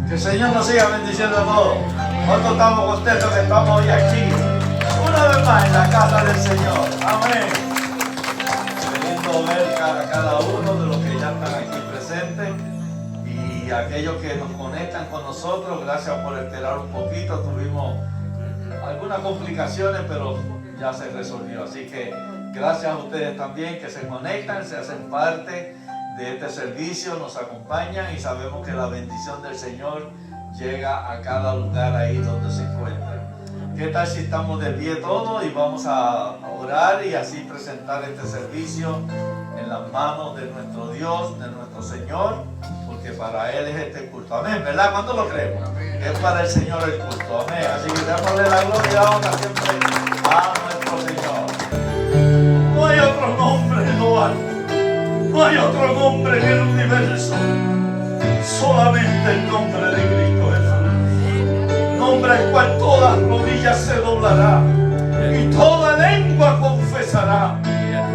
Que el Señor nos siga bendiciendo a todos. Nosotros estamos contentos que estamos hoy aquí, una vez más en la casa del Señor. Amén. Queriendo ver a cada uno de los que ya están aquí presentes y aquellos que nos conectan con nosotros. Gracias por esperar un poquito. Tuvimos algunas complicaciones, pero ya se resolvió. Así que gracias a ustedes también que se conectan, se hacen parte de este servicio, nos acompañan y sabemos que la bendición del Señor llega a cada lugar ahí donde se encuentran. ¿Qué tal si estamos de pie todos y vamos a orar y así presentar este servicio en las manos de nuestro Dios, de nuestro Señor? Porque para Él es este culto. Amén, ¿verdad? ¿Cuánto lo creemos? Es para el Señor el culto. Amén. Así que démosle la gloria y la honra siempre a nuestro Señor. No hay otro nombre en lo alto. No hay otro nombre en el universo. Solamente el nombre de Cristo Jesús. Nombre al cual toda rodilla se doblará y toda lengua confesará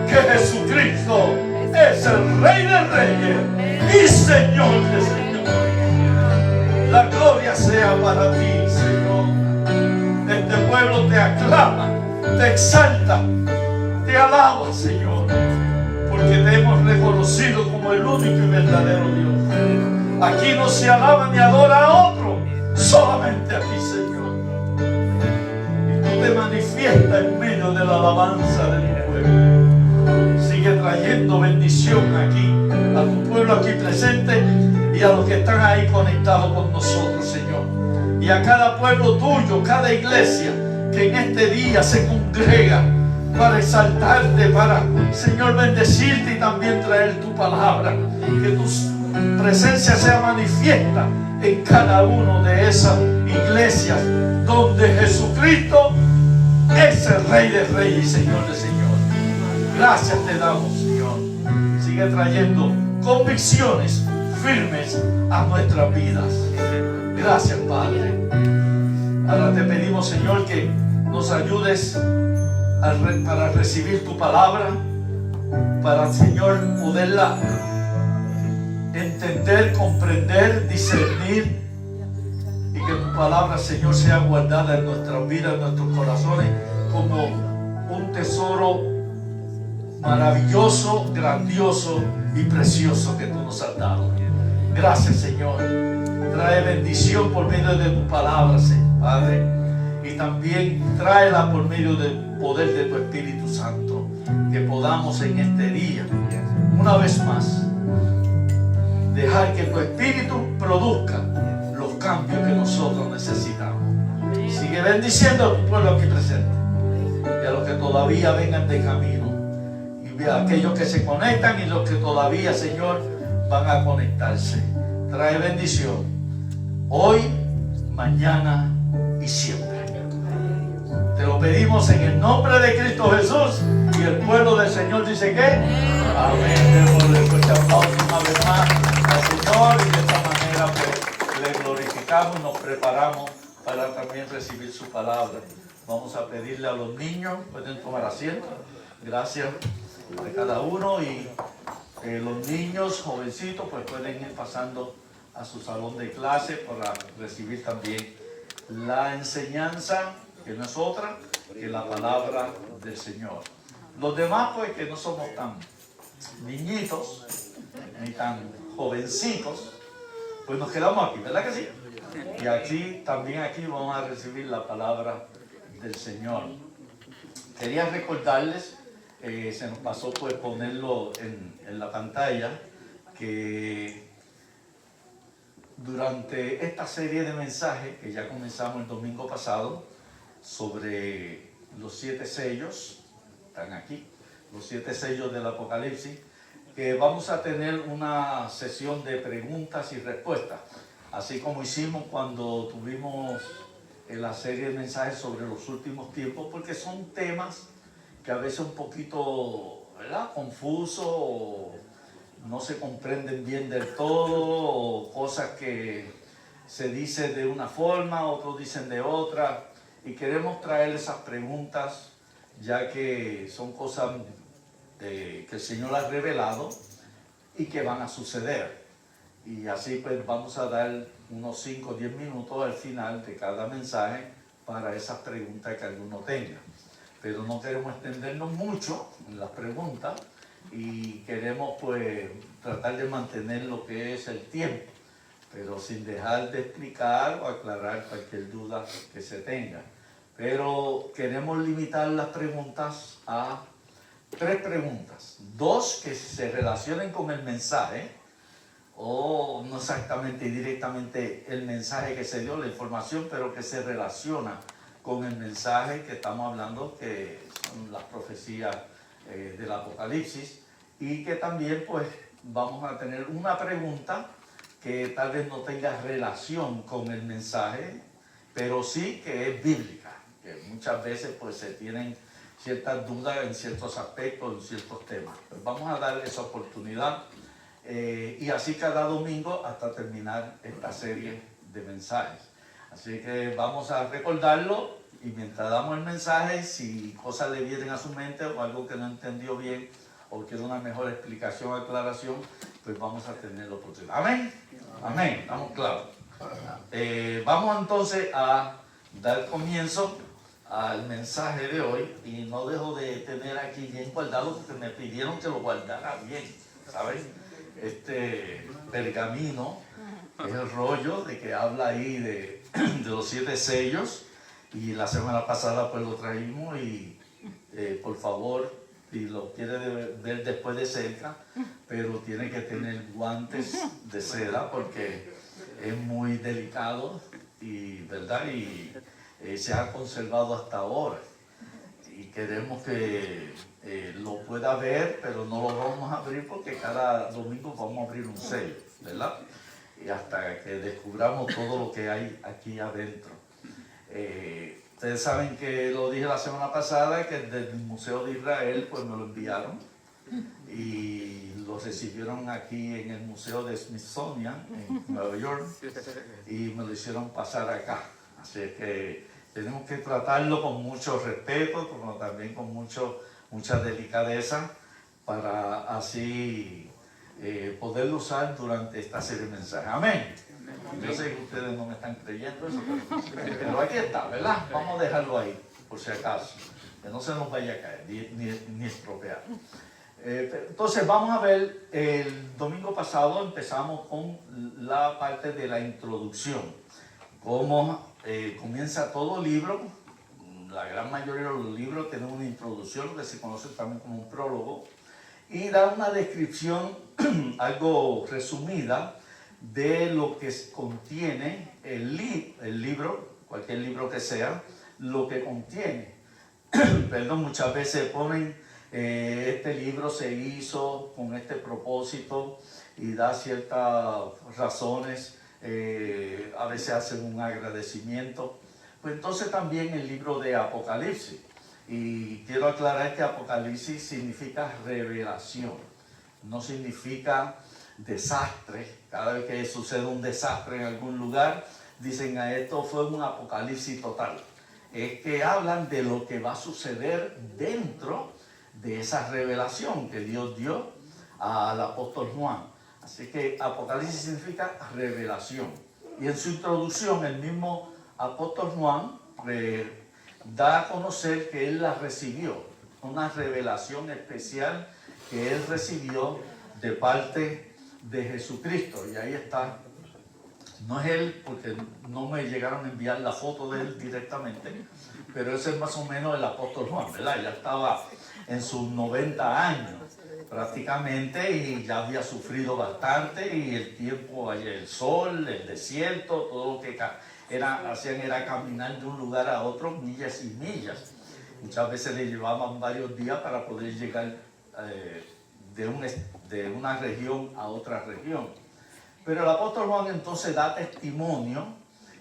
que Jesucristo es el Rey de Reyes y Señor de Señores. La gloria sea para ti, Señor. Este pueblo te aclama, te exalta, te alaba, Señor, porque te hemos reconocido como el único y verdadero Dios. Aquí no se alaba ni adora a otro, solamente a ti, Señor. Y tú te manifiestas en medio de la alabanza de tu pueblo. Sigue trayendo bendición aquí, a tu pueblo aquí presente y a los que están ahí conectados con nosotros, Señor. Y a cada pueblo tuyo, cada iglesia que en este día se congrega para exaltarte, para, Señor, bendecirte y también traer tu palabra. Que tu presencia sea manifiesta en cada uno de esas iglesias donde Jesucristo es el Rey de Reyes y Señor de Señores. Gracias te damos, Señor. Sigue trayendo convicciones firmes a nuestras vidas. Gracias, Padre. Ahora te pedimos, Señor, que nos ayudes para recibir tu palabra, para, Señor, poderla entender, comprender, discernir, y que tu palabra, Señor, sea guardada en nuestras vidas, en nuestros corazones, como un tesoro maravilloso, grandioso y precioso que tú nos has dado. Gracias, Señor. Trae bendición por medio de tu palabra, Señor, Padre, y también tráela por medio del poder de tu Espíritu Santo, que podamos en este día, una vez más, dejar que tu Espíritu produzca los cambios que nosotros necesitamos. Sigue bendiciendo a tu pueblo aquí presente y a los que todavía vengan de camino, y a aquellos que se conectan y los que todavía, Señor, van a conectarse. Trae bendición hoy, mañana y siempre. Te lo pedimos en el nombre de Cristo Jesús, y el pueblo del Señor dice que amén. Démosle fuerte aplauso una vez más al Señor, y de esta manera pues le glorificamos y nos preparamos para también recibir su palabra. Vamos a pedirle a los niños, pueden tomar asiento. Gracias a cada uno, y los niños jovencitos pues pueden ir pasando a su salón de clase para recibir también la enseñanza, que no es otra que la palabra del Señor. Los demás pues que no somos tan niñitos ni tan jovencitos, pues nos quedamos aquí, ¿verdad que sí? Y aquí también vamos a recibir la palabra del Señor. Quería recordarles, se nos pasó pues ponerlo en la pantalla, que durante esta serie de mensajes que ya comenzamos el domingo pasado sobre los 7 sellos, están aquí, los 7 sellos del Apocalipsis, que vamos a tener una sesión de preguntas y respuestas, así como hicimos cuando tuvimos la serie de mensajes sobre los últimos tiempos, porque son temas que a veces un poquito, ¿verdad?, confusos, o no se comprenden bien del todo, o cosas que se dicen de una forma, otros dicen de otra, y queremos traer esas preguntas, ya que son cosas que el Señor ha revelado y que van a suceder. y así pues vamos a dar unos 5 o 10 minutos al final de cada mensaje para esas preguntas que alguno tenga. Pero no queremos extendernos mucho en las preguntas y queremos pues tratar de mantener lo que es el tiempo, pero sin dejar de explicar o aclarar cualquier duda que se tenga. Pero queremos limitar las preguntas a 3 preguntas, 2 que se relacionen con el mensaje, o no exactamente y directamente el mensaje que se dio, la información, pero que se relaciona con el mensaje que estamos hablando, que son las profecías del Apocalipsis, y que también pues vamos a tener una pregunta que tal vez no tenga relación con el mensaje, pero sí que es bíblica, que muchas veces pues se tienen ciertas dudas en ciertos aspectos, en ciertos temas. Pues vamos a dar esa oportunidad y así cada domingo hasta terminar esta serie de mensajes. Así que vamos a recordarlo y mientras damos el mensaje, si cosas le vienen a su mente o algo que no entendió bien o quiere una mejor explicación o aclaración, pues vamos a tener la oportunidad. Amén. Amén. Estamos claros. Vamos entonces a dar comienzo al mensaje de hoy y no dejo de tener aquí bien guardado porque me pidieron que lo guardara bien, ¿sabes? Este pergamino es el rollo de que habla ahí de los 7 sellos y la semana pasada pues lo traímos y por favor, si lo quiere ver después de cerca, pero tiene que tener guantes de seda porque es muy delicado y, ¿verdad? Y se ha conservado hasta ahora y queremos que lo pueda ver, pero no lo vamos a abrir porque cada domingo vamos a abrir un sello, ¿verdad? Y hasta que descubramos todo lo que hay aquí adentro. Ustedes saben que lo dije la semana pasada, que desde el Museo de Israel pues me lo enviaron y lo recibieron aquí en el Museo de Smithsonian en Nueva York y me lo hicieron pasar acá. Así que tenemos que tratarlo con mucho respeto, como también con mucha delicadeza para así poderlo usar durante esta serie de mensajes. Amén. Yo sé que ustedes no me están creyendo eso, pero aquí está, ¿verdad? Vamos a dejarlo ahí, por si acaso, que no se nos vaya a caer ni estropear. Entonces vamos a ver, el domingo pasado empezamos con la parte de la introducción, cómo comienza todo libro. La gran mayoría de los libros tienen una introducción, que se conoce también como un prólogo, y da una descripción algo resumida de lo que contiene el libro, cualquier libro que sea, lo que contiene. Perdón, muchas veces ponen este libro se hizo con este propósito y da ciertas razones, a veces hacen un agradecimiento. Pues entonces también el libro de Apocalipsis, y quiero aclarar que Apocalipsis significa revelación, no significa desastre. Cada vez que sucede un desastre en algún lugar, dicen esto fue un apocalipsis total. Es que hablan de lo que va a suceder dentro de esa revelación que Dios dio al apóstol Juan. Así que Apocalipsis significa revelación. Y en su introducción el mismo apóstol Juan da a conocer que él la recibió, una revelación especial que él recibió de parte de Jesucristo. Y ahí está, no es él porque no me llegaron a enviar la foto de él directamente, pero ese es más o menos el apóstol Juan, ¿verdad? Ya estaba en sus 90 años prácticamente y ya había sufrido bastante, y el tiempo, el sol, el desierto, todo lo que hacían era caminar de un lugar a otro millas y millas. Muchas veces le llevaban varios días para poder llegar de una región a otra región. Pero el apóstol Juan entonces da testimonio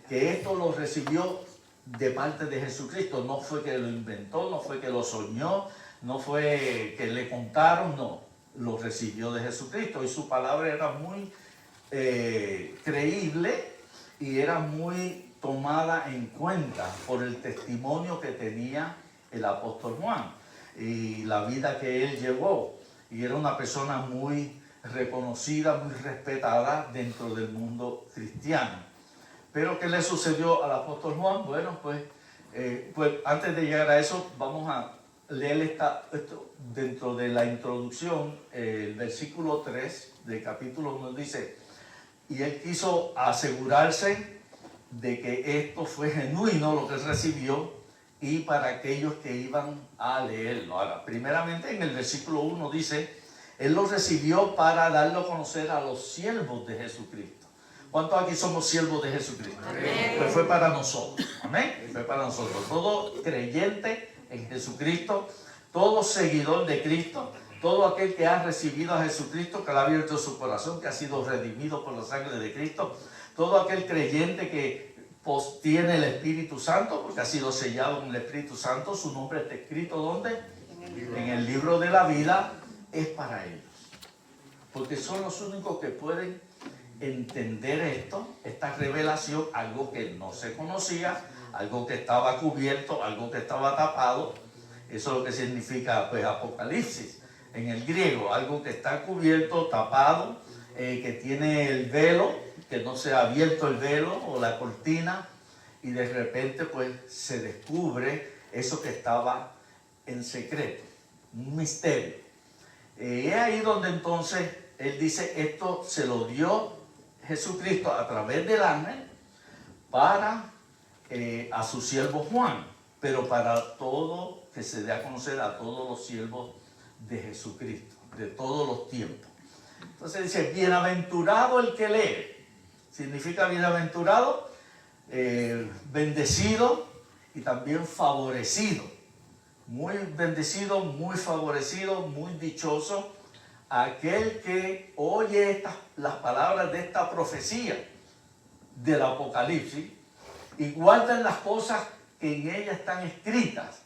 que esto lo recibió de parte de Jesucristo. No fue que lo inventó, no fue que lo soñó, no fue que le contaron, no. Lo recibió de Jesucristo y su palabra era muy creíble y era muy tomada en cuenta por el testimonio que tenía el apóstol Juan y la vida que él llevó. Y era una persona muy reconocida, muy respetada dentro del mundo cristiano. Pero ¿qué le sucedió al apóstol Juan? Bueno, pues antes de llegar a eso, vamos a leer esto dentro de la introducción. El versículo 3 del capítulo 1 dice: y él quiso asegurarse de que esto fue genuino lo que él recibió, y para aquellos que iban a leerlo. Ahora, primeramente en el versículo 1 dice: él lo recibió para darlo a conocer a los siervos de Jesucristo. ¿Cuántos aquí somos siervos de Jesucristo? Amén. Pues fue para nosotros. Amén. Fue para nosotros. Todo creyente en Jesucristo, todo seguidor de Cristo, todo aquel que ha recibido a Jesucristo, que le ha abierto su corazón, que ha sido redimido por la sangre de Cristo, todo aquel creyente que tiene el Espíritu Santo, porque ha sido sellado con el Espíritu Santo, su nombre está escrito ¿dónde? En el libro de la vida. Es para ellos, porque son los únicos que pueden entender esto, esta revelación, algo que no se conocía, algo que estaba cubierto, algo que estaba tapado. Eso es lo que significa pues Apocalipsis en el griego, algo que está cubierto, tapado, que tiene el velo, que no se ha abierto el velo o la cortina, y de repente pues se descubre eso que estaba en secreto, un misterio. Es ahí donde entonces él dice: esto se lo dio Jesucristo a través del ángel para a su siervo Juan, pero para todo, que se dé a conocer a todos los siervos de Jesucristo, de todos los tiempos. Entonces dice: bienaventurado el que lee. Significa bienaventurado, bendecido y también favorecido. Muy bendecido, muy favorecido, muy dichoso aquel que oye las palabras de esta profecía del Apocalipsis y guardan las cosas que en ella están escritas.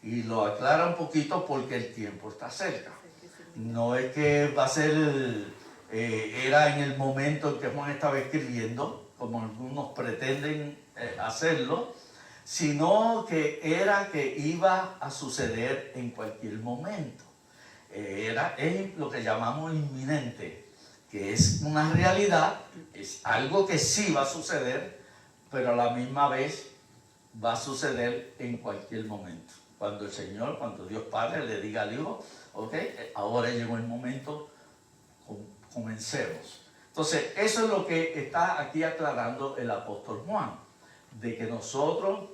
Y lo aclara un poquito porque el tiempo está cerca. No es que va a ser, era en el momento en que Juan estaba escribiendo, como algunos pretenden hacerlo, sino que era que iba a suceder en cualquier momento. Es lo que llamamos inminente, que es una realidad, es algo que sí va a suceder, pero a la misma vez va a suceder en cualquier momento. Cuando el Señor, cuando Dios Padre le diga al Hijo: ok, ahora llegó el momento, comencemos. Entonces, eso es lo que está aquí aclarando el apóstol Juan, de que nosotros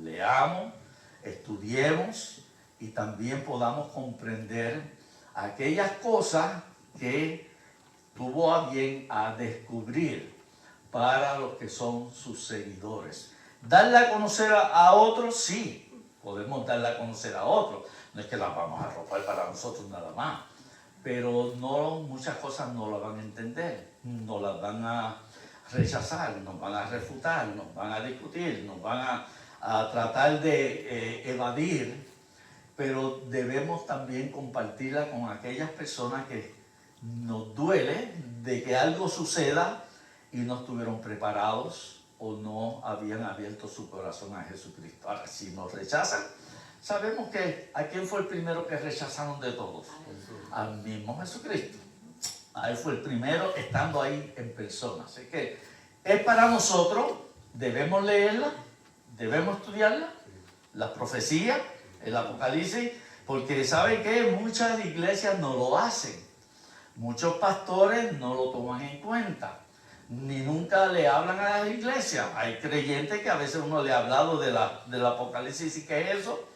leamos, estudiemos y también podamos comprender aquellas cosas que tuvo a bien a descubrir para los que son sus seguidores. Darle a conocer a otros, sí, podemos darle a conocer a otros. No es que las vamos a arropar para nosotros nada más, pero no, muchas cosas no las van a entender, no las van a rechazar, nos van a refutar, nos van a discutir, nos van a tratar de evadir, pero debemos también compartirla con aquellas personas que nos duele de que algo suceda y no estuvieron preparados o no habían abierto su corazón a Jesucristo. Ahora, si nos rechazan, sabemos que ¿a quién fue el primero que rechazaron de todos? Al mismo Jesucristo. A él fue el primero estando ahí en persona. Así que es para nosotros, debemos leerla, debemos estudiarla, las profecías, el Apocalipsis, porque ¿saben qué? Muchas iglesias no lo hacen. Muchos pastores no lo toman en cuenta, ni nunca le hablan a las iglesias. Hay creyentes que a veces uno le ha hablado del Apocalipsis y ¿qué es eso?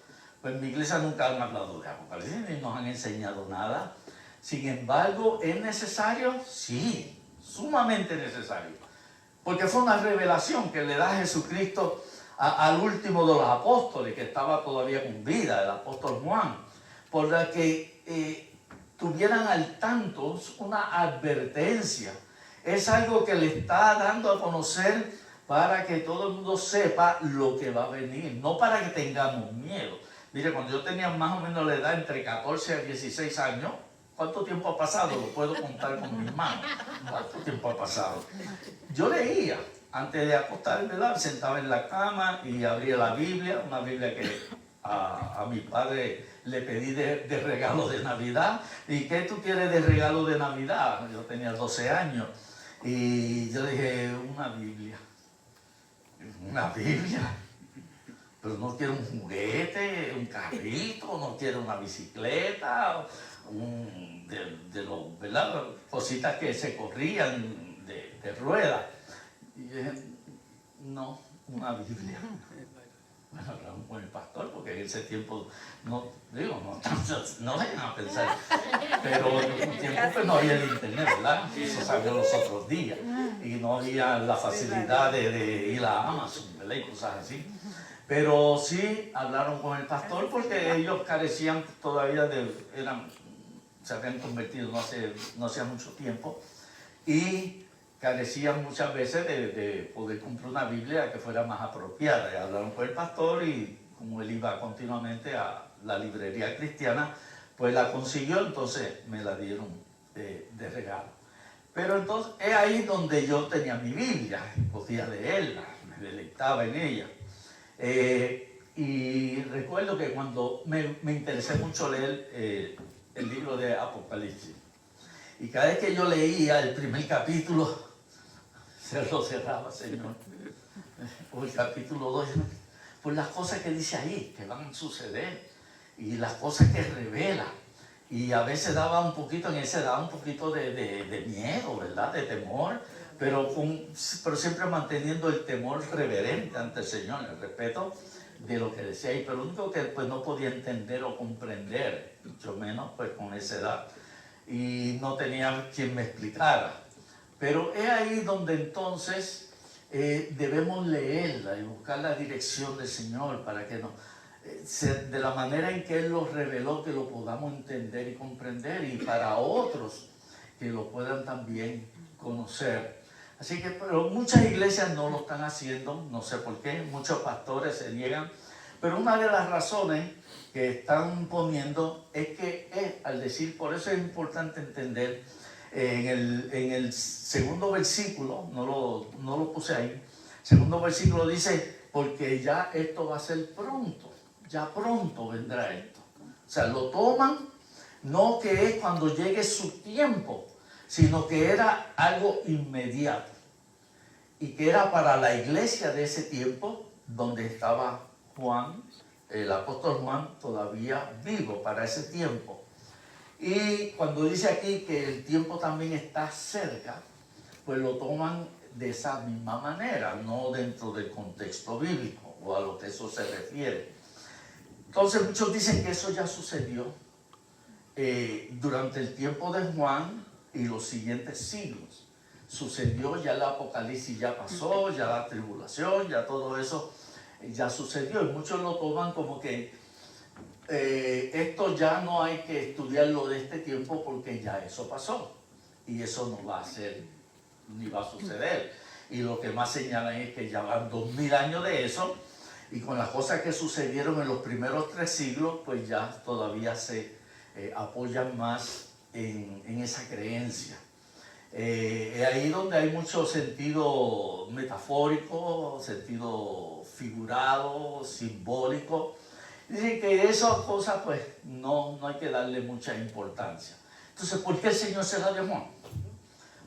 Pues en mi iglesia nunca han hablado de Apocalipsis, ni nos han enseñado nada. Sin embargo, ¿es necesario? Sí, sumamente necesario. Porque fue una revelación que le da Jesucristo al último de los apóstoles, que estaba todavía con vida, el apóstol Juan, por la que tuvieran al tanto, una advertencia. Es algo que le está dando a conocer para que todo el mundo sepa lo que va a venir, no para que tengamos miedo. Mire, cuando yo tenía más o menos la edad entre 14 a 16 años, ¿cuánto tiempo ha pasado? Lo puedo contar con mis manos. ¿Cuánto tiempo ha pasado? Yo leía. Antes de acostarme, ¿verdad? Me sentaba en la cama y abría la Biblia, una Biblia que a mi padre le pedí de regalo de Navidad. ¿Y qué tú quieres de regalo de Navidad? Yo tenía 12 años. Y yo le dije, una Biblia. Una Biblia. Pero no quiero un juguete, un carrito, no quiero una bicicleta, ¿verdad? Cositas que se corrían de ruedas. Y yo dije, no, una Biblia. Bueno, hablamos con el pastor, porque en ese tiempo, no vayan a pensar, pero en un tiempo pues no había el internet, ¿verdad? Eso salió los otros días, y no había la facilidad de ir a Amazon, ¿verdad? Y cosas así. Pero sí hablaron con el pastor, porque ellos carecían todavía se habían convertido no hacía mucho tiempo, y carecían muchas veces de poder comprar una Biblia que fuera más apropiada. Y hablaron con el pastor, y como él iba continuamente a la librería cristiana, pues la consiguió, entonces me la dieron de regalo. Pero entonces es ahí donde yo tenía mi Biblia, podía leerla, me deleitaba en ella. Y recuerdo que cuando me interesé mucho leer el libro de Apocalipsis, y cada vez que yo leía el primer capítulo, se lo cerraba, Señor. O el capítulo 2, por las cosas que dice ahí, que van a suceder, y las cosas que revela. Y a veces daba un poquito de miedo, ¿verdad? De temor, pero siempre manteniendo el temor reverente ante el Señor, el respeto de lo que decía ahí. Pero lo único que pues no podía entender o comprender, mucho menos pues con esa edad, y no tenía quien me explicara. Pero es ahí donde entonces debemos leerla y buscar la dirección del Señor para que de la manera en que Él lo reveló, que lo podamos entender y comprender, y para otros que lo puedan también conocer. Así que, pero muchas iglesias no lo están haciendo, no sé por qué, muchos pastores se niegan, pero una de las razones que están poniendo es que al decir, por eso es importante entender, en el segundo versículo, no lo puse ahí, segundo versículo dice, porque ya esto va a ser pronto, ya pronto vendrá esto. O sea, lo toman, no que es cuando llegue su tiempo, sino que era algo inmediato, y que era para la iglesia de ese tiempo, donde estaba Juan, el apóstol Juan, todavía vivo para ese tiempo. Y cuando dice aquí que el tiempo también está cerca, pues lo toman de esa misma manera, no dentro del contexto bíblico o a lo que eso se refiere. Entonces muchos dicen que eso ya sucedió durante el tiempo de Juan y los siguientes siglos. Sucedió, ya el Apocalipsis ya pasó, ya la tribulación, ya todo eso ya sucedió. Y muchos lo toman como que esto ya no hay que estudiarlo de este tiempo porque ya eso pasó. Y eso no va a ser, ni va a suceder. Y lo que más señalan es que ya van 2000 años de eso. Y con las cosas que sucedieron en los primeros 3 siglos, pues ya todavía se apoyan más en esa creencia. Es ahí donde hay mucho sentido metafórico, sentido figurado, simbólico. Dicen que esas cosas pues no hay que darle mucha importancia. Entonces, ¿por qué el Señor se las dio Juan?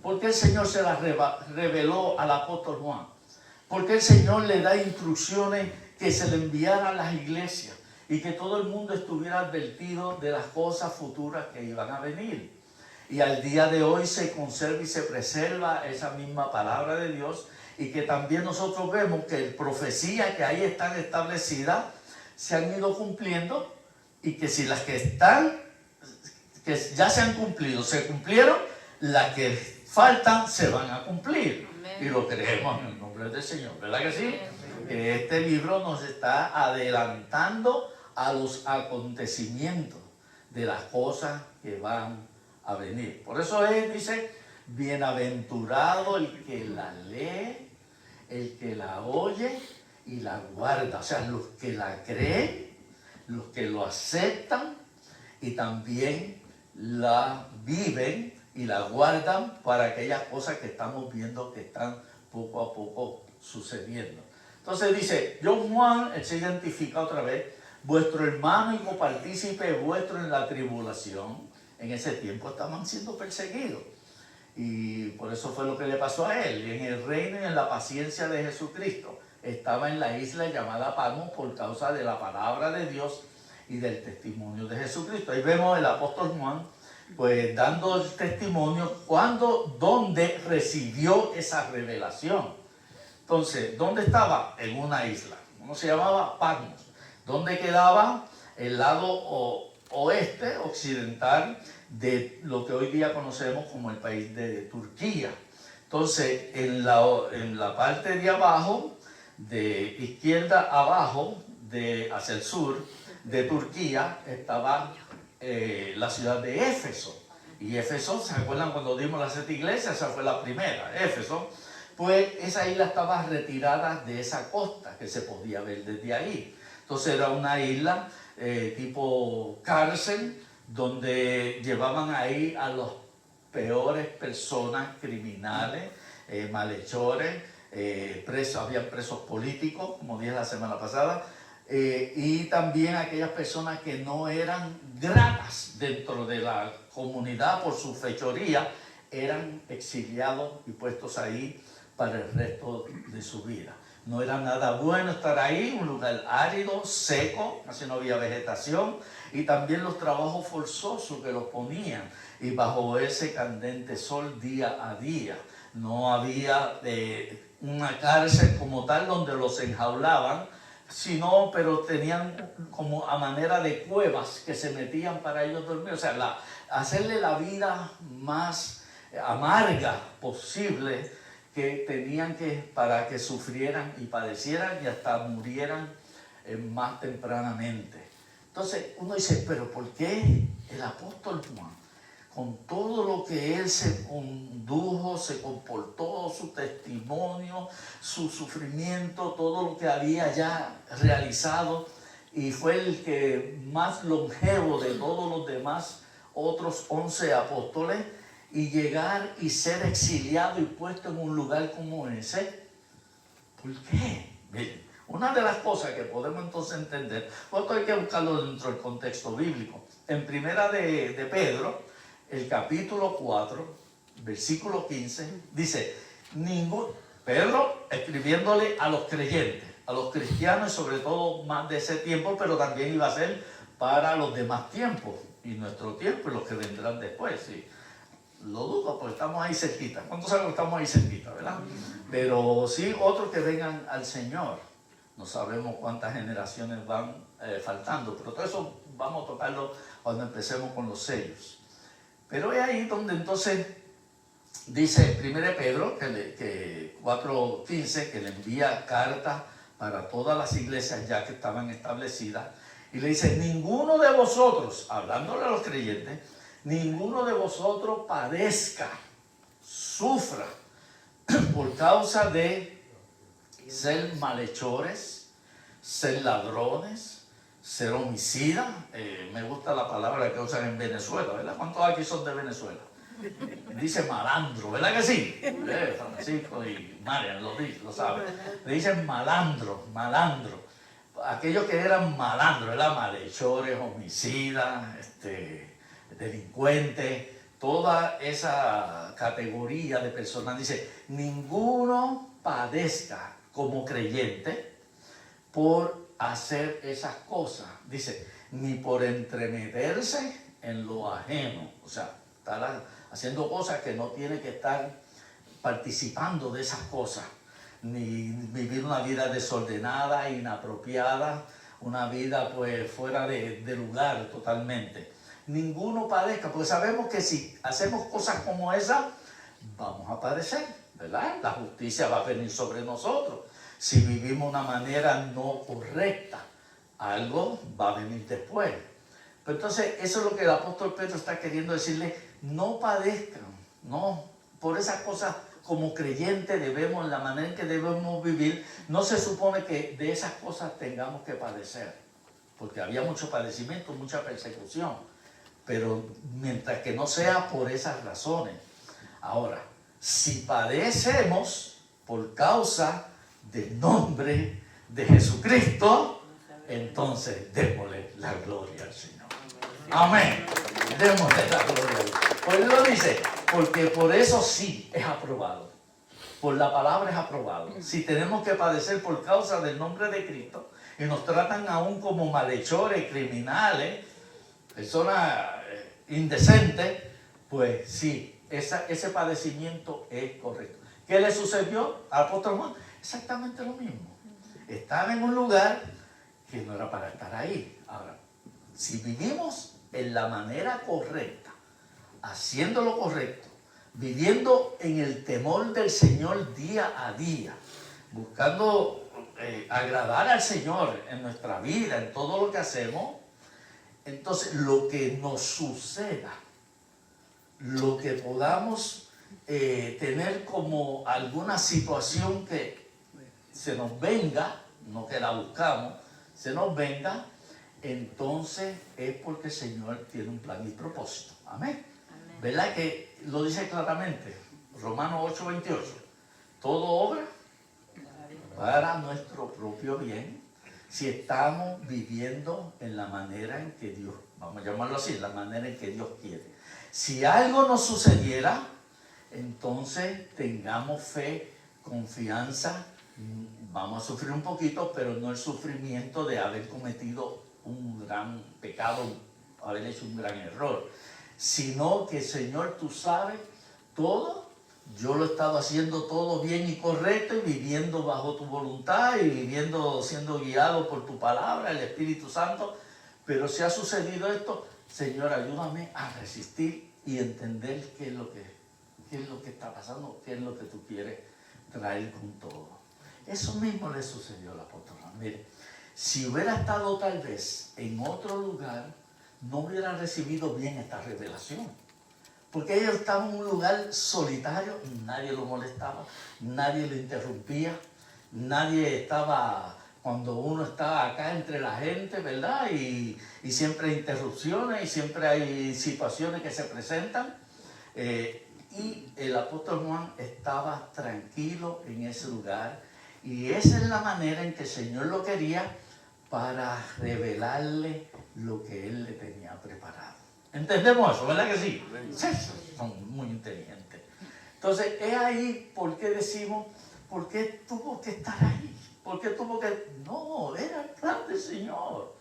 ¿Por qué el Señor se las reveló al apóstol Juan? ¿Por qué el Señor le da instrucciones que se le enviara a las iglesias y que todo el mundo estuviera advertido de las cosas futuras que iban a venir? Y al día de hoy se conserva y se preserva esa misma palabra de Dios, y que también nosotros vemos que profecías que ahí están establecidas se han ido cumpliendo, y que si las que ya se han cumplido, se cumplieron, las que faltan se van a cumplir. Amén. Y lo creemos en el nombre del Señor, ¿verdad que sí? Amén. Que este libro nos está adelantando a los acontecimientos de las cosas que van a venir. Por eso él dice, bienaventurado el que la lee, el que la oye y la guarda. O sea, los que la creen, los que lo aceptan y también la viven y la guardan para aquellas cosas que estamos viendo que están poco a poco sucediendo. Entonces dice, John Juan, él se identifica otra vez, vuestro hermano y copartícipe vuestro en la tribulación, en ese tiempo estaban siendo perseguidos. Y por eso fue lo que le pasó a él. Y en el reino y en la paciencia de Jesucristo. Estaba en la isla llamada Patmos por causa de la palabra de Dios y del testimonio de Jesucristo. Ahí vemos el apóstol Juan, pues dando el testimonio donde recibió esa revelación. Entonces, ¿dónde estaba? En una isla. Uno se llamaba Patmos. ¿Dónde quedaba? El lado oeste, occidental, de lo que hoy día conocemos como el país de Turquía. Entonces, en la parte de abajo, de izquierda abajo, hacia el sur de Turquía, estaba la ciudad de Éfeso. Y Éfeso, ¿se acuerdan cuando dimos las 7 iglesias? Esa fue la primera, Éfeso. Pues esa isla estaba retirada de esa costa que se podía ver desde ahí. Entonces era una isla tipo cárcel, donde llevaban ahí a las peores personas, criminales, malhechores, había presos políticos, como dije la semana pasada, y también aquellas personas que no eran gratas dentro de la comunidad por su fechoría, eran exiliados y puestos ahí para el resto de su vida. No era nada bueno estar ahí, un lugar árido, seco, casi no había vegetación, y también los trabajos forzosos que los ponían, y bajo ese candente sol día a día. No había una cárcel como tal donde los enjaulaban, pero tenían como a manera de cuevas que se metían para ellos dormir. O sea, hacerle la vida más amarga posible que tenían para que sufrieran y padecieran y hasta murieran más tempranamente. Entonces uno dice, pero ¿por qué el apóstol Juan, con todo lo que él se condujo, se comportó, su testimonio, su sufrimiento, todo lo que había ya realizado, y fue el que más longevo de todos los demás otros 11 apóstoles, y llegar y ser exiliado y puesto en un lugar como ese? ¿Por qué? Miren, una de las cosas que podemos entonces entender, esto hay que buscarlo dentro del contexto bíblico. En primera de Pedro, el capítulo 4, versículo 15, dice, Pedro escribiéndole a los creyentes, a los cristianos, y sobre todo más de ese tiempo, pero también iba a ser para los demás tiempos, y nuestro tiempo y los que vendrán después, sí. Lo dudo, porque estamos ahí cerquita. ¿Cuántos saben que estamos ahí cerquita, verdad? Pero sí, otros que vengan al Señor. No sabemos cuántas generaciones van faltando, pero todo eso vamos a tocarlo cuando empecemos con los sellos. Pero es ahí donde entonces dice 1 Pedro, que 4:15, que le envía cartas para todas las iglesias ya que estaban establecidas, y le dice, ninguno de vosotros, hablándole a los creyentes, ninguno de vosotros padezca, sufra, por causa de ser malhechores, ser ladrones, ser homicidas. Me gusta la palabra que usan en Venezuela, ¿verdad? ¿Cuántos aquí son de Venezuela? Dice malandro, ¿verdad que sí? Francisco y Marian lo saben. Le dicen malandro. Aquellos que eran malandros, ¿verdad? Malhechores, homicidas, delincuentes, toda esa categoría de personas. Dice, ninguno padezca como creyente por hacer esas cosas. Dice, ni por entremeterse en lo ajeno. O sea, estar haciendo cosas que no tiene que estar participando de esas cosas. Ni vivir una vida desordenada, inapropiada, una vida pues fuera de lugar totalmente. Ninguno padezca, porque sabemos que si hacemos cosas como esas, vamos a padecer, ¿verdad? La justicia va a venir sobre nosotros. Si vivimos de una manera no correcta, algo va a venir después. Pero entonces, eso es lo que el apóstol Pedro está queriendo decirle, no padezcan, no, por esas cosas como creyentes debemos, en la manera en que debemos vivir, no se supone que de esas cosas tengamos que padecer, porque había mucho padecimiento, mucha persecución. Pero mientras que no sea por esas razones. Ahora, si padecemos por causa del nombre de Jesucristo, entonces démosle la gloria al Señor. Amén. Démosle la gloria a Dios. Pues Él lo dice, porque por eso sí es aprobado. Por la palabra es aprobado. Si tenemos que padecer por causa del nombre de Cristo y nos tratan aún como malhechores, criminales, personas indecentes, pues sí, ese padecimiento es correcto. ¿Qué le sucedió al apóstol Juan? Exactamente lo mismo. Estaba en un lugar que no era para estar ahí. Ahora, si vivimos en la manera correcta, haciendo lo correcto, viviendo en el temor del Señor día a día, buscando agradar al Señor en nuestra vida, en todo lo que hacemos, entonces lo que nos suceda, lo que podamos tener como alguna situación que se nos venga, no que la buscamos, se nos venga, entonces es porque el Señor tiene un plan y propósito. Amén. ¿Verdad que lo dice claramente? Romanos 8:28. Todo obra para nuestro propio bien si estamos viviendo en la manera en que Dios, vamos a llamarlo así, la manera en que Dios quiere. Si algo nos sucediera, entonces tengamos fe, confianza, vamos a sufrir un poquito, pero no el sufrimiento de haber cometido un gran pecado, haber hecho un gran error, sino que Señor, tú sabes todo, yo lo he estado haciendo todo bien y correcto y viviendo bajo tu voluntad y viviendo, siendo guiado por tu palabra, el Espíritu Santo, pero si ha sucedido esto, Señor, ayúdame a resistir y entender qué es lo que está pasando, qué es lo que tú quieres traer con todo. Eso mismo le sucedió al apóstol Juan. Mire, si hubiera estado tal vez en otro lugar, no hubiera recibido bien esta revelación. Porque ellos estaban en un lugar solitario, nadie lo molestaba, nadie lo interrumpía, nadie estaba, cuando uno está acá entre la gente, ¿verdad? Y siempre hay interrupciones y siempre hay situaciones que se presentan. Y el apóstol Juan estaba tranquilo en ese lugar. Y esa es la manera en que el Señor lo quería para revelarle lo que Él le tenía preparado. ¿Entendemos eso? ¿Verdad que sí? Sí, son muy inteligentes. Entonces, es ahí por qué decimos, ¿por qué tuvo que estar ahí? ¿Por qué tuvo que...? No, era el plan del Señor.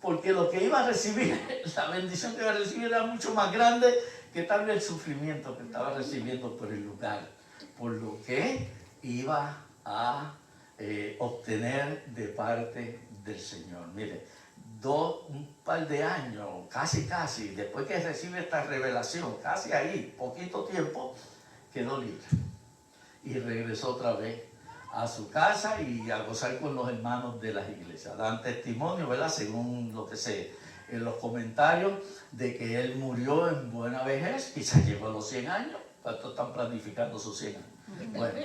Porque lo que iba a recibir, la bendición que iba a recibir era mucho más grande que tal vez el sufrimiento que estaba recibiendo por el lugar. Por lo que iba a obtener de parte del Señor. Mire, un par de años, casi, después que recibe esta revelación, casi ahí, poquito tiempo, quedó libre. Y regresó otra vez a su casa y a gozar con los hermanos de las iglesias. Dan testimonio, ¿verdad? Según lo que sé en los comentarios, de que él murió en buena vejez, quizás llegó a los 100 años, ¿cuántos están planificando sus 100 años? Bueno,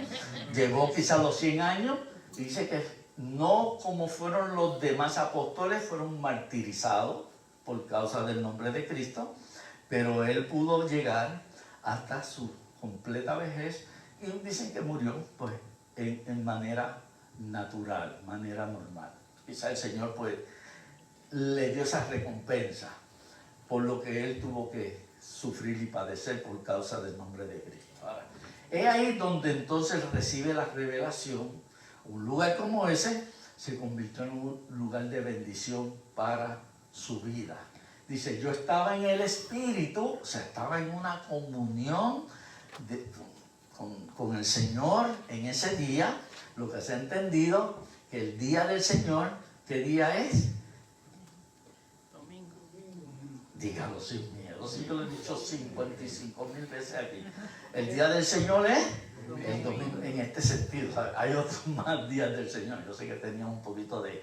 llegó quizás a los 100 años, y dice que no como fueron los demás apóstoles, fueron martirizados por causa del nombre de Cristo, pero él pudo llegar hasta su completa vejez y dicen que murió pues en manera natural, manera normal. Quizá el Señor pues le dio esa recompensa por lo que él tuvo que sufrir y padecer por causa del nombre de Cristo. Ahora, es ahí donde entonces recibe la revelación. Un lugar como ese se convirtió en un lugar de bendición para su vida. Dice, yo estaba en el Espíritu, o sea, estaba en una comunión con el Señor en ese día. Lo que se ha entendido, que el día del Señor, ¿qué día es? Domingo. Dígalo sin miedo, sí que lo he dicho 55,000 veces aquí. El día del Señor es el domingo, en este sentido. O sea, hay otros más días del Señor. Yo sé que tenía un poquito de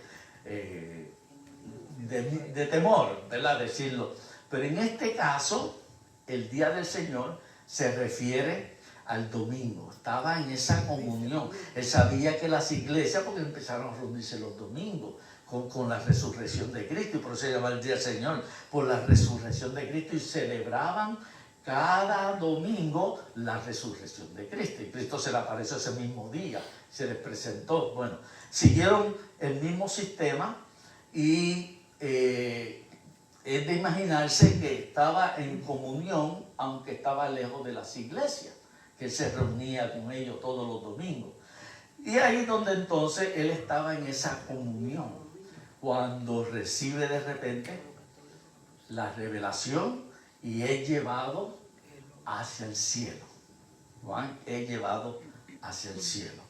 temor, ¿verdad? Decirlo. Pero en este caso, el día del Señor se refiere al domingo. Estaba en esa comunión. Él sabía que las iglesias, porque empezaron a reunirse los domingos con la resurrección de Cristo, y por eso se llama el día del Señor, por la resurrección de Cristo, y celebraban cada domingo la resurrección de Cristo. Y Cristo se le apareció ese mismo día, se les presentó. Bueno, siguieron el mismo sistema y es de imaginarse que estaba en comunión, aunque estaba lejos de las iglesias, que él se reunía con ellos todos los domingos. Y ahí donde entonces él estaba en esa comunión, cuando recibe de repente la revelación y es llevado hacia el cielo. Juan es llevado hacia el cielo.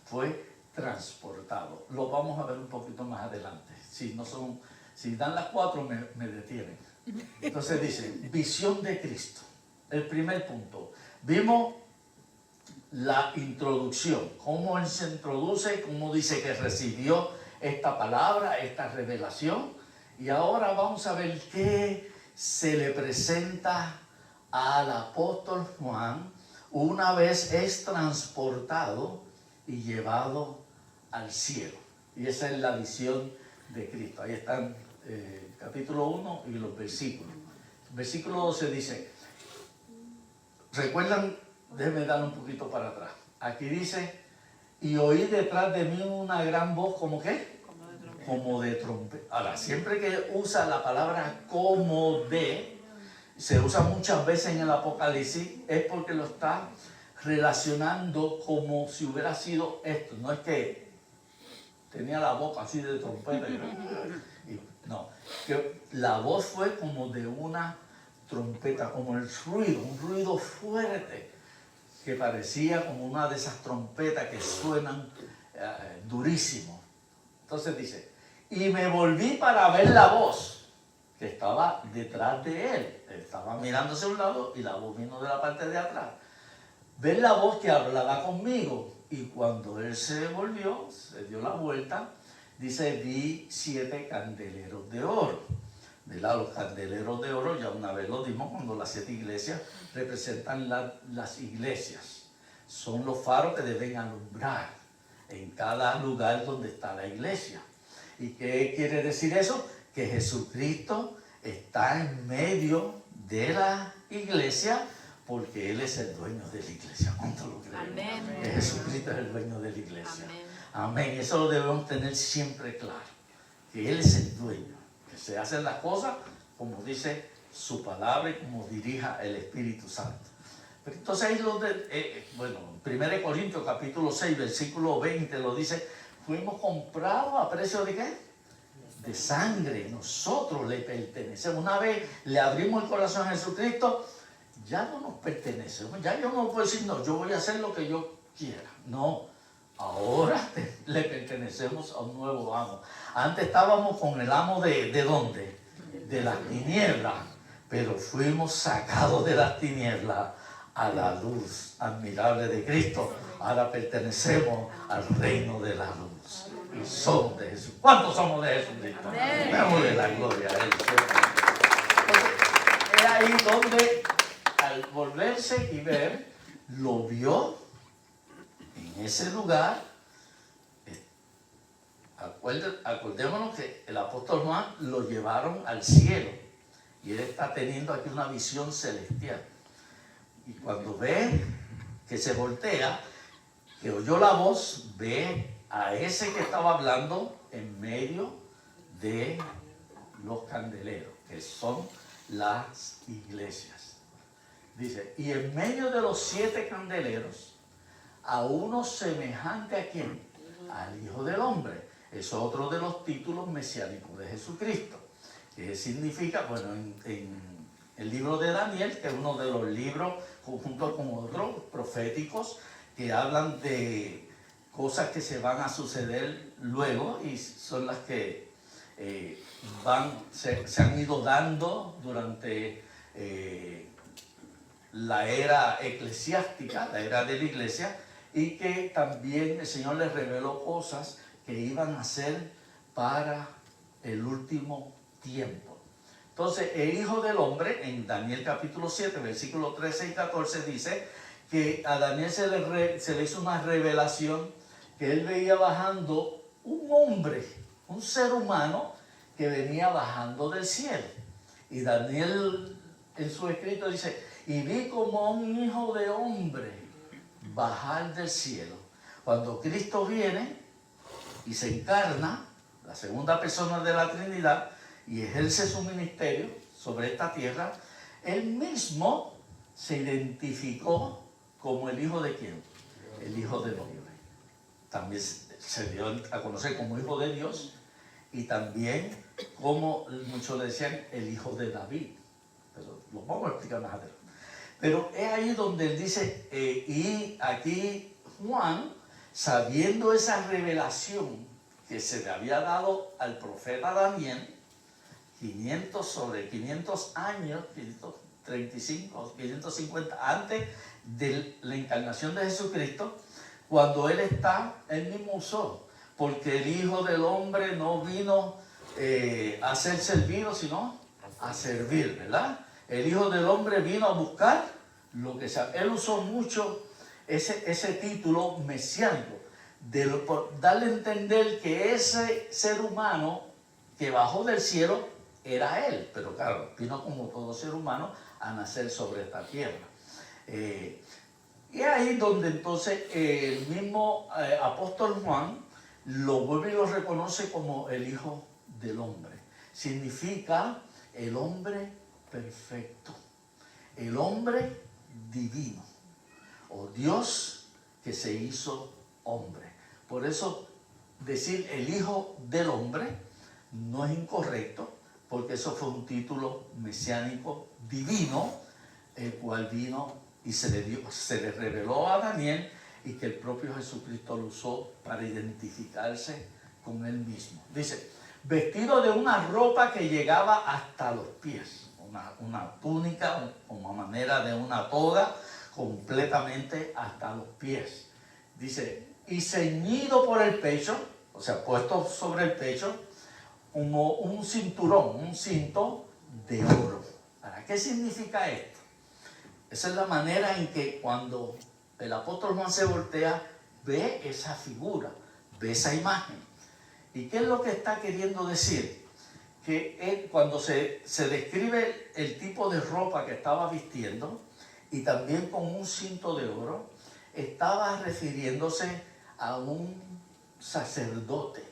Fue transportado. Lo vamos a ver un poquito más adelante. Si dan las 4 me detienen. Entonces dice, visión de Cristo. El primer punto. Vimos la introducción, cómo él se introduce, cómo dice que recibió esta palabra, esta revelación. Y ahora vamos a ver qué se le presenta al apóstol Juan una vez es transportado y llevado al cielo. Y esa es la visión de Cristo. Ahí están capítulo 1 y los versículos. Versículo 12 dice, recuerdan, déjenme dar un poquito para atrás. Aquí dice, y oí detrás de mí una gran voz, ¿como qué? Como de trompeta. Ahora, siempre que usa la palabra como de, se usa muchas veces en el Apocalipsis, es porque lo está relacionando como si hubiera sido esto. No es que tenía la boca así de trompeta. No, que la voz fue como de una trompeta, como el ruido, un ruido fuerte, que parecía como una de esas trompetas que suenan durísimo. Entonces dice, y me volví para ver la voz que estaba detrás de él. Él estaba mirándose a un lado y la voz vino de la parte de atrás. Ver la voz que hablaba conmigo. Y cuando él se volvió, se dio la vuelta, dice, vi 7 candeleros de oro. ¿Verdad? Los candeleros de oro, ya una vez lo dimos, cuando las 7 iglesias representan las iglesias. Son los faros que deben alumbrar en cada lugar donde está la iglesia. ¿Y qué quiere decir eso? Que Jesucristo está en medio de la iglesia porque Él es el dueño de la iglesia. ¿Cuánto lo creen? Amén. Que Jesucristo es el dueño de la iglesia. Amén. Amén. Eso lo debemos tener siempre claro. Que Él es el dueño. Que se hacen las cosas como dice su palabra y como dirija el Espíritu Santo. Pero entonces ahí bueno, 1 Corintios capítulo 6, versículo 20 lo dice, fuimos comprados a precio de ¿qué? De sangre. Nosotros le pertenecemos. Una vez le abrimos el corazón a Jesucristo, ya no nos pertenecemos. Ya yo no puedo decir, no, yo voy a hacer lo que yo quiera. No, ahora le pertenecemos a un nuevo amo. Antes estábamos con el amo ¿de dónde? De las tinieblas. Pero fuimos sacados de las tinieblas a la luz admirable de Cristo. Ahora pertenecemos al reino de la luz. Y somos de Jesús. ¿Cuántos somos de Jesucristo? Démosle la gloria a Él. Es ahí donde al volverse y ver, lo vio en ese lugar. Acordémonos que el apóstol Juan lo llevaron al cielo. Y él está teniendo aquí una visión celestial. Y cuando ve que se voltea, que oyó la voz, ve a ese que estaba hablando en medio de los candeleros, que son las iglesias. Dice, y en medio de los 7 candeleros, a uno semejante a quién, al Hijo del Hombre. Es otro de los títulos mesiánicos de Jesucristo. ¿Qué significa? Bueno, en el libro de Daniel, que es uno de los libros, junto con otros proféticos, que hablan de cosas que se van a suceder luego y son las que se han ido dando durante la era eclesiástica, la era de la iglesia, y que también el Señor les reveló cosas que iban a ser para el último tiempo. Entonces, el Hijo del Hombre, en Daniel capítulo 7, versículos 13 y 14, dice que a Daniel se le hizo una revelación que él veía bajando un hombre, un ser humano que venía bajando del cielo. Y Daniel en su escrito dice, y vi como un hijo de hombre bajar del cielo. Cuando Cristo viene y se encarna, la segunda persona de la Trinidad, y ejerce su ministerio sobre esta tierra, él mismo se identificó como el hijo de ¿quién? El hijo del hombre. También se dio a conocer como hijo de Dios y también como muchos le decían el hijo de David. Pero lo vamos a explicar más adelante. Pero es ahí donde él dice, y aquí Juan, sabiendo esa revelación que se le había dado al profeta Daniel, 500 años, 535, 550 antes de la encarnación de Jesucristo, cuando él mismo usó, porque el Hijo del Hombre no vino a ser servido, sino a servir, ¿verdad? El Hijo del Hombre vino a buscar lo que sea. Él usó mucho ese título mesiánico, por darle a entender que ese ser humano que bajó del cielo era él, pero claro, vino como todo ser humano a nacer sobre esta tierra. Y ahí donde entonces el mismo apóstol Juan lo vuelve y lo reconoce como el Hijo del Hombre. Significa el hombre perfecto, el hombre divino, o Dios que se hizo hombre. Por eso decir el Hijo del Hombre no es incorrecto, porque eso fue un título mesiánico divino, el cual vino y se le reveló a Daniel, y que el propio Jesucristo lo usó para identificarse con él mismo. Dice, vestido de una ropa que llegaba hasta los pies, una túnica, como manera de una toga, completamente hasta los pies. Dice, y ceñido por el pecho, o sea, puesto sobre el pecho, como un cinturón, un cinto de oro. ¿Para qué significa esto? Esa es la manera en que cuando el apóstol Juan se voltea, ve esa figura, ve esa imagen. ¿Y qué es lo que está queriendo decir? Que él, cuando se describe el tipo de ropa que estaba vistiendo, y también con un cinto de oro, estaba refiriéndose a un sacerdote.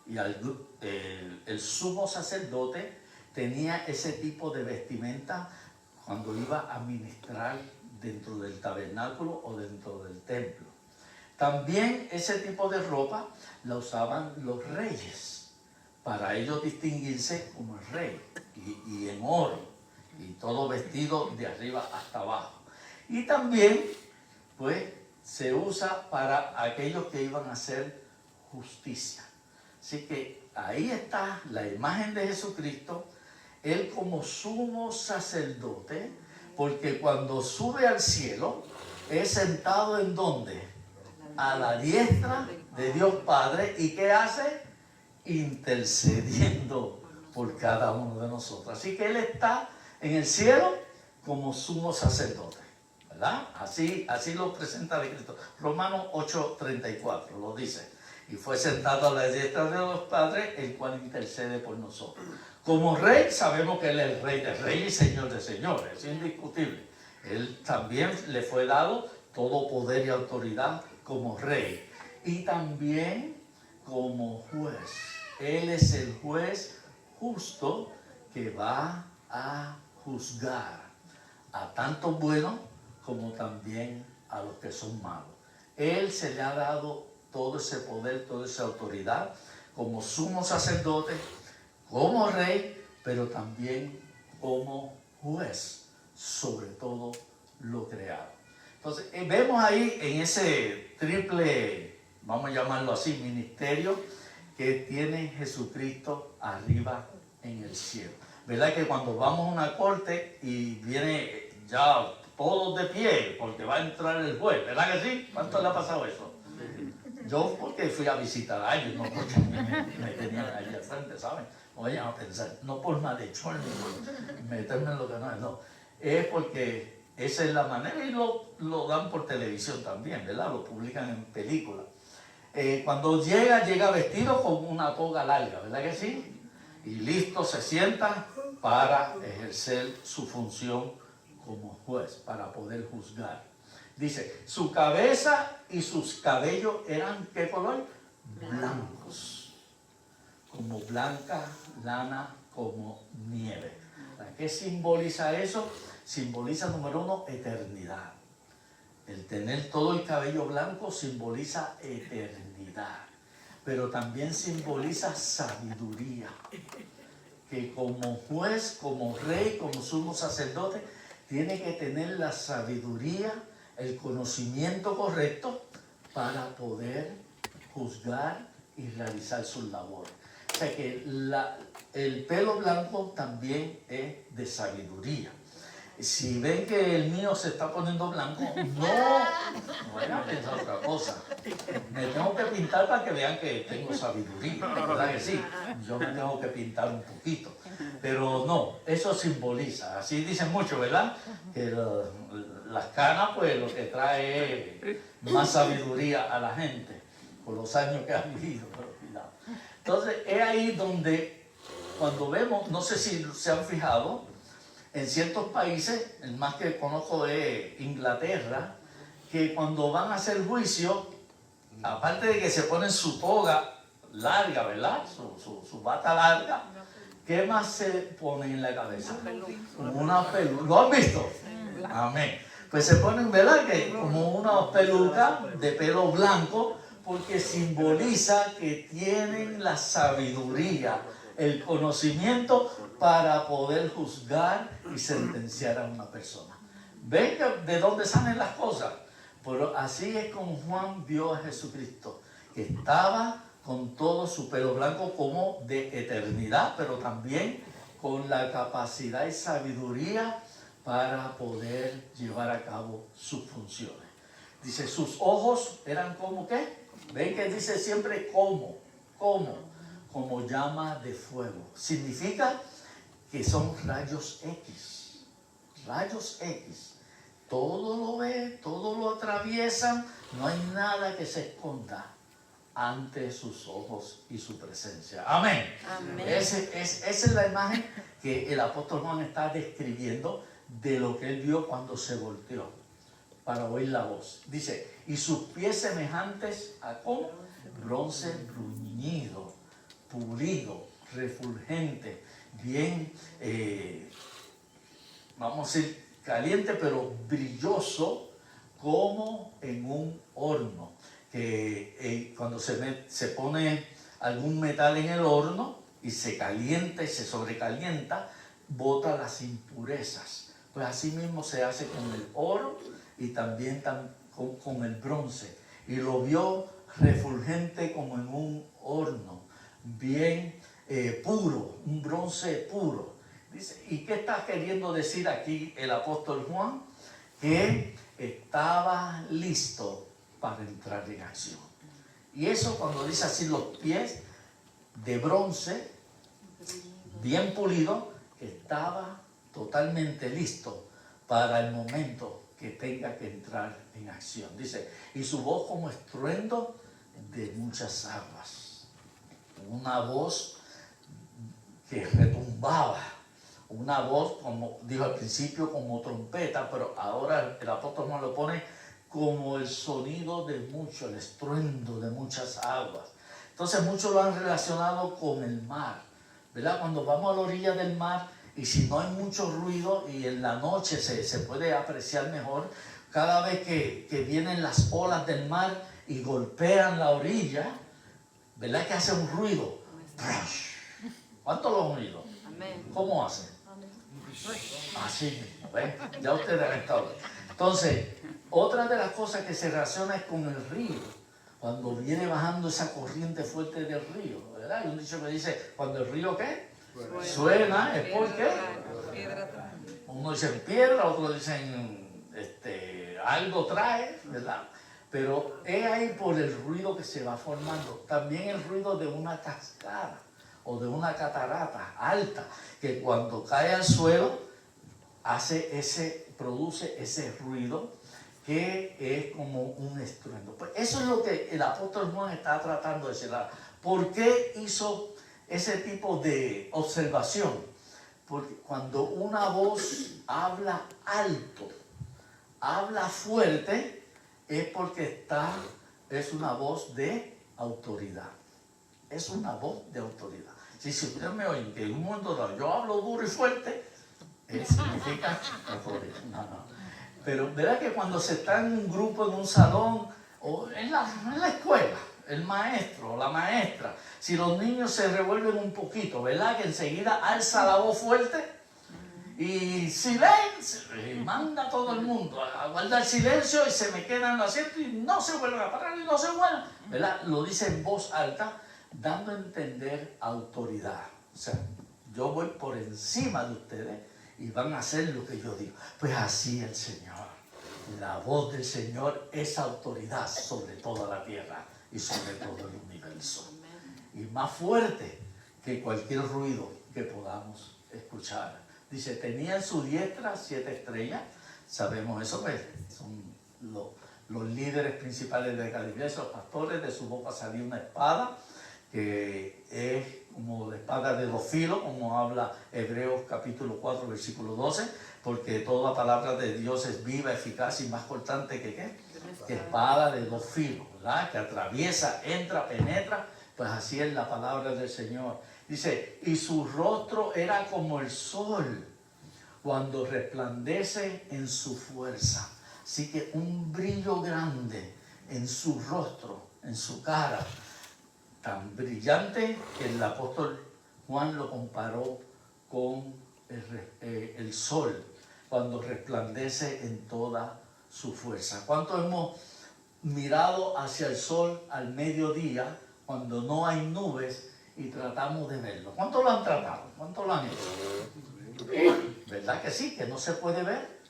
Y el sumo sacerdote tenía ese tipo de vestimenta cuando iba a ministrar dentro del tabernáculo o dentro del templo. También ese tipo de ropa la usaban los reyes, para ellos distinguirse como el rey, y en oro, y todo vestido de arriba hasta abajo. Y también, pues, se usa para aquellos que iban a hacer justicia. Así que ahí está la imagen de Jesucristo, él como sumo sacerdote, porque cuando sube al cielo, es sentado ¿en dónde? A la diestra de Dios Padre. ¿Y qué hace? Intercediendo por cada uno de nosotros. Así que él está en el cielo como sumo sacerdote, ¿verdad? Así lo presenta Cristo. Romanos 8:34 lo dice. Y fue sentado a la diestra de Dios Padre, el cual intercede por nosotros. Como rey, sabemos que él es el rey de reyes y señor de señores, es indiscutible. Él también le fue dado todo poder y autoridad como rey. Y también como juez. Él es el juez justo que va a juzgar a tanto buenos como también a los que son malos. Él se le ha dado todo ese poder, toda esa autoridad como sumo sacerdote, como rey, pero también como juez sobre todo lo creado. Entonces, vemos ahí en ese triple, vamos a llamarlo así, ministerio que tiene Jesucristo arriba en el cielo. ¿Verdad que cuando vamos a una corte y viene ya todos de pie porque va a entrar el juez, ¿verdad que sí? ¿Cuánto le ha pasado eso? Yo porque fui a visitar a ellos, no porque me tenían allí al frente, ¿saben? No vayan a pensar, no por malhechor ni meterme en lo que no es, no. Es porque esa es la manera, y lo dan por televisión también, ¿verdad? Lo publican en películas. Cuando llega vestido con una toga larga, ¿verdad que sí? Y listo, se sienta para ejercer su función como juez, para poder juzgar. Dice, su cabeza y sus cabellos eran, ¿qué color? Blancos, como blanca lana como nieve. ¿Qué simboliza eso? Simboliza, número uno, eternidad. El tener todo el cabello blanco simboliza eternidad, pero también simboliza sabiduría. Que como juez, como rey, como sumo sacerdote, tiene que tener la sabiduría, el conocimiento correcto para poder juzgar y realizar sus labores. O sea que el pelo blanco también es de sabiduría. Si ven que el mío se está poniendo blanco, no vayan a pensar otra cosa. Me tengo que pintar para que vean que tengo sabiduría, ¿verdad que sí? Yo me tengo que pintar un poquito. Pero no, eso simboliza, así dicen mucho, ¿verdad? Que las canas, pues lo que trae es más sabiduría a la gente, por los años que han vivido, pero cuidado. Entonces, es ahí donde, cuando vemos, no sé si se han fijado, en ciertos países, el más que conozco es Inglaterra, que cuando van a hacer juicio, aparte de que se ponen su toga larga, ¿verdad? Su bata larga, ¿qué más se ponen en la cabeza? Una peluca. ¿Lo han visto? Amén. Pues se ponen, ¿verdad? Que como una peluca de pelo blanco, porque simboliza que tienen la sabiduría, el conocimiento para poder juzgar y sentenciar a una persona. ¿Ven de dónde salen las cosas? Pero así es como Juan vio a Jesucristo, que estaba con todo su pelo blanco como de eternidad, pero también con la capacidad y sabiduría para poder llevar a cabo sus funciones. Dice, sus ojos eran como ¿qué? ¿Ven que dice siempre cómo? Como llama de fuego. Significa que son rayos X. Rayos X. Todo lo ve, todo lo atraviesan, no hay nada que se esconda ante sus ojos y su presencia. Amén. Amén. Esa es la imagen que el apóstol Juan está describiendo de lo que él vio cuando se volteó para oír la voz. Dice, y sus pies semejantes a ¿cómo? Bronce bruñido, pulido, refulgente, bien, vamos a decir, caliente, pero brilloso, como en un horno. Que cuando se pone algún metal en el horno y se calienta y se sobrecalienta, bota las impurezas. Pues así mismo se hace con el oro y también con el bronce. Y lo vio refulgente como en un horno, bien puro, un bronce puro. Dice, ¿y qué está queriendo decir aquí el apóstol Juan? Que estaba listo para entrar en acción. Y eso cuando dice así los pies de bronce, bien pulido, estaba totalmente listo para el momento que tenga que entrar en acción. Dice, y su voz como estruendo de muchas aguas. Una voz que retumbaba. Una voz, como dijo al principio, como trompeta, pero ahora el apóstol Juan lo pone como el sonido de mucho, el estruendo de muchas aguas. Entonces muchos lo han relacionado con el mar, ¿verdad? Cuando vamos a la orilla del mar y si no hay mucho ruido y en la noche se puede apreciar mejor, cada vez que vienen las olas del mar y golpean la orilla, ¿verdad? Que hace un ruido. ¿Cuánto lo han oído? ¿Cómo hace? Así mismo, ¿ven? Ya ustedes han estado. Entonces, otra de las cosas que se relaciona es con el río. Cuando viene bajando esa corriente fuerte del río, ¿verdad? Hay un dicho que dice, cuando el río ¿qué? Suena, ¿es por qué? Uno dice piedra, otro dicen algo trae, ¿verdad? Pero es ahí por el ruido que se va formando. También el ruido de una cascada o de una catarata alta, que cuando cae al suelo produce ese ruido que es como un estruendo. Pues eso es lo que el apóstol Juan está tratando de decir. ¿Por qué hizo ese tipo de observación? Porque cuando una voz habla alto, habla fuerte, es porque es una voz de autoridad. es una voz de autoridad. Si ustedes me oyen que en un momento dado yo hablo duro y fuerte, significa autoridad. No. Pero ¿verdad que cuando se está en un grupo, en un salón, o en la escuela, el maestro o la maestra, si los niños se revuelven un poquito, ¿verdad? Que enseguida alza la voz fuerte y silencio, y manda a todo el mundo a guardar silencio y se me quedan los asientos y no se vuelven a parar y no se vuelven, ¿verdad? Lo dice en voz alta, dando a entender autoridad. O sea, yo voy por encima de ustedes y van a hacer lo que yo digo. Pues así el Señor. La voz del Señor es autoridad sobre toda la tierra y sobre todo el universo. Y más fuerte que cualquier ruido que podamos escuchar. Dice, tenía en su diestra 7 estrellas. Sabemos eso, pues son los líderes principales de cada iglesia, los pastores. De su boca salía una espada, que es como la espada de 2 filos, como habla Hebreos capítulo 4, versículo 12, porque toda palabra de Dios es viva, eficaz y más cortante que ¿qué? Que espada de 2 filos, ¿verdad? Que atraviesa, entra, penetra. Pues así es la palabra del Señor. Dice, y su rostro era como el sol cuando resplandece en su fuerza. Así que un brillo grande en su rostro, en su cara, tan brillante que el apóstol Juan lo comparó con el sol cuando resplandece en toda su fuerza. ¿Cuántos hemos mirado hacia el sol al mediodía cuando no hay nubes y tratamos de verlo? ¿Cuántos lo han tratado? ¿Cuántos lo han hecho? ¿Verdad que sí? Que no se puede ver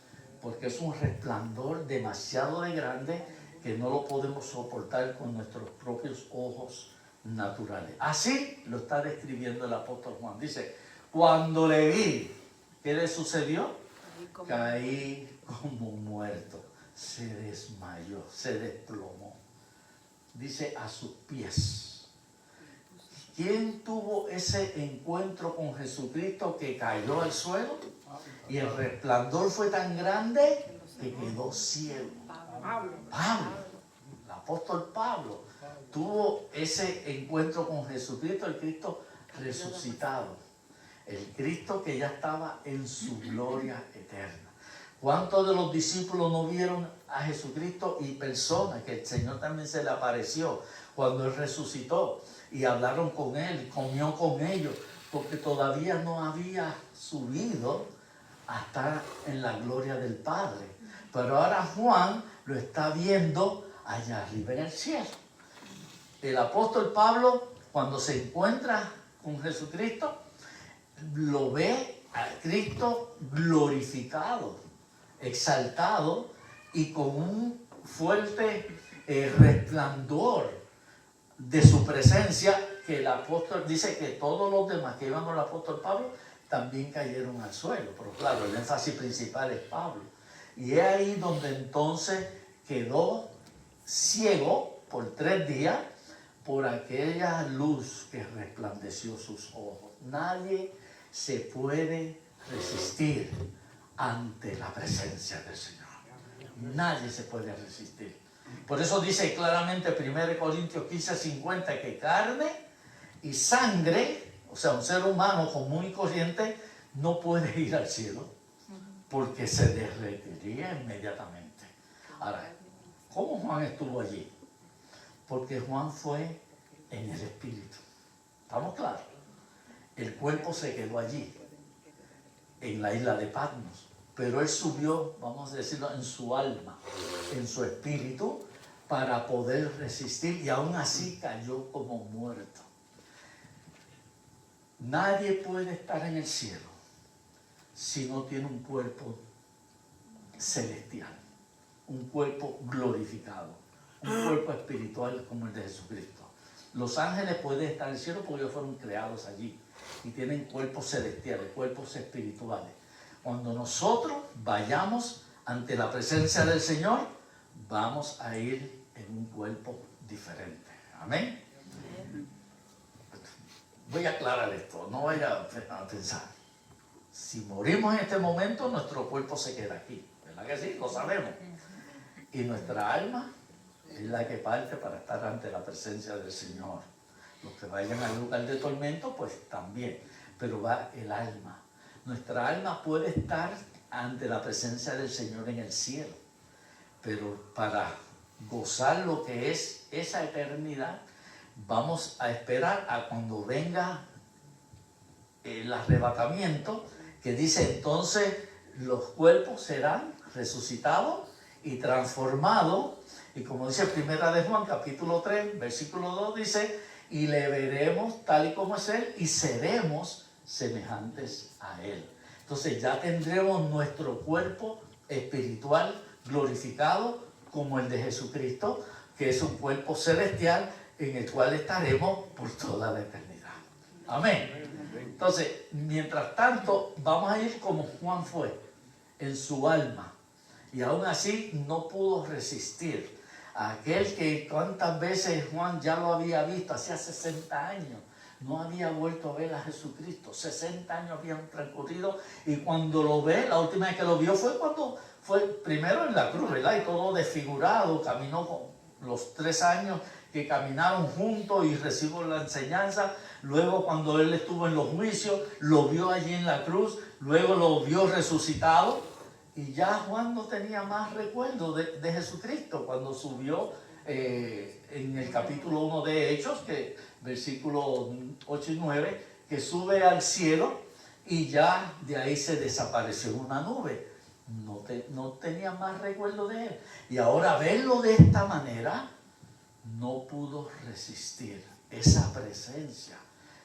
porque es un resplandor demasiado de grande que no lo podemos soportar con nuestros propios ojos naturales. Así lo está describiendo el apóstol Juan. Dice, cuando le vi, ¿qué le sucedió? Caí como muerto. Se desmayó, se desplomó. Dice, a sus pies. ¿Quién tuvo ese encuentro con Jesucristo que cayó al suelo? Y el resplandor fue tan grande que quedó ciego. Pablo, el apóstol Pablo, tuvo ese encuentro con Jesucristo, el Cristo resucitado. El Cristo que ya estaba en su gloria eterna. ¿Cuántos de los discípulos no vieron a Jesucristo y personas que el Señor también se le apareció cuando Él resucitó y hablaron con Él, comió con ellos, porque todavía no había subido a estar en la gloria del Padre? Pero ahora Juan lo está viendo allá arriba en el cielo. El apóstol Pablo, cuando se encuentra con Jesucristo, lo ve a Cristo glorificado, exaltado y con un fuerte resplandor de su presencia, que el apóstol dice que todos los demás que iban con el apóstol Pablo también cayeron al suelo. Pero claro, el énfasis principal es Pablo. Y es ahí donde entonces quedó ciego por 3 días por aquella luz que resplandeció sus ojos. Nadie se puede resistir ante la presencia del Señor. Nadie se puede resistir. Por eso dice claramente 1 Corintios 15:50 que carne y sangre, o sea, un ser humano común y corriente, no puede ir al cielo porque se derretiría inmediatamente. Ahora, ¿cómo Juan estuvo allí? Porque Juan fue en el Espíritu. ¿Estamos claros? El cuerpo se quedó allí, en la isla de Patmos, pero él subió, vamos a decirlo, en su alma, en su espíritu, para poder resistir, y aún así cayó como muerto. Nadie puede estar en el cielo si no tiene un cuerpo celestial, un cuerpo glorificado, un cuerpo espiritual como el de Jesucristo. Los ángeles pueden estar en el cielo porque ellos fueron creados allí y tienen cuerpos celestiales, cuerpos espirituales. Cuando nosotros vayamos ante la presencia del Señor, vamos a ir en un cuerpo diferente. Amén. Voy a aclarar esto, no vaya a pensar. Si morimos en este momento, nuestro cuerpo se queda aquí. ¿Verdad que sí? Lo sabemos. Y nuestra alma es la que parte para estar ante la presencia del Señor. Los que vayan al lugar de tormento, pues también. Pero va el alma. Nuestra alma puede estar ante la presencia del Señor en el cielo. Pero para gozar lo que es esa eternidad, vamos a esperar a cuando venga el arrebatamiento, que dice entonces los cuerpos serán resucitados y transformados. Y como dice Primera de Juan, capítulo 3, versículo 2, dice, y le veremos tal y como es Él y seremos semejantes a Él. Entonces ya tendremos nuestro cuerpo espiritual glorificado como el de Jesucristo, que es un cuerpo celestial en el cual estaremos por toda la eternidad. Amén. Entonces, mientras tanto, vamos a ir como Juan fue, en su alma. Y aún así no pudo resistir. Aquel que cuántas veces Juan ya lo había visto, hacía 60 años. No había vuelto a ver a Jesucristo. 60 años habían transcurrido y cuando lo ve, la última vez que lo vio fue cuando fue primero en la cruz, ¿verdad? Y todo desfigurado, caminó con los 3 años que caminaron juntos y recibió la enseñanza. Luego cuando él estuvo en los juicios, lo vio allí en la cruz, luego lo vio resucitado. Y ya Juan no tenía más recuerdo de Jesucristo cuando subió en el capítulo 1 de Hechos, que versículos 8 y 9, que sube al cielo y ya de ahí se desapareció en una nube. No tenía más recuerdo de él. Y ahora verlo de esta manera, no pudo resistir esa presencia,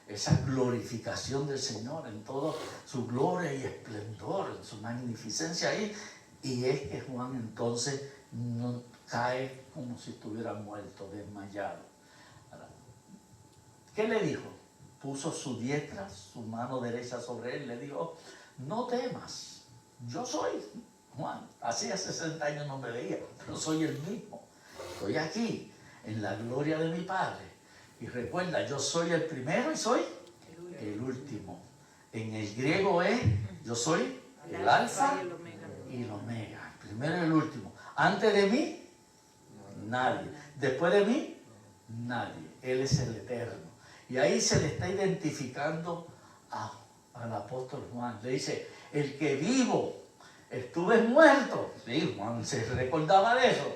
esa glorificación del Señor en toda su gloria y esplendor, en su magnificencia ahí. Y es que Juan entonces no cae como si estuviera muerto, desmayado. Ahora, ¿qué le dijo? Puso su diestra, su mano derecha sobre él, le dijo, no temas, yo soy Juan. Hacía 60 años no me veía, pero soy el mismo. Estoy aquí, en la gloria de mi Padre. Y recuerda, yo soy el primero y soy el último. En el griego es, yo soy el alfa y el omega. El primero y el último. Antes de mí, nadie. Después de mí, nadie. Él es el eterno. Y ahí se le está identificando al apóstol Juan. Le dice, el que vivo, estuve muerto. Sí, Juan se recordaba de eso.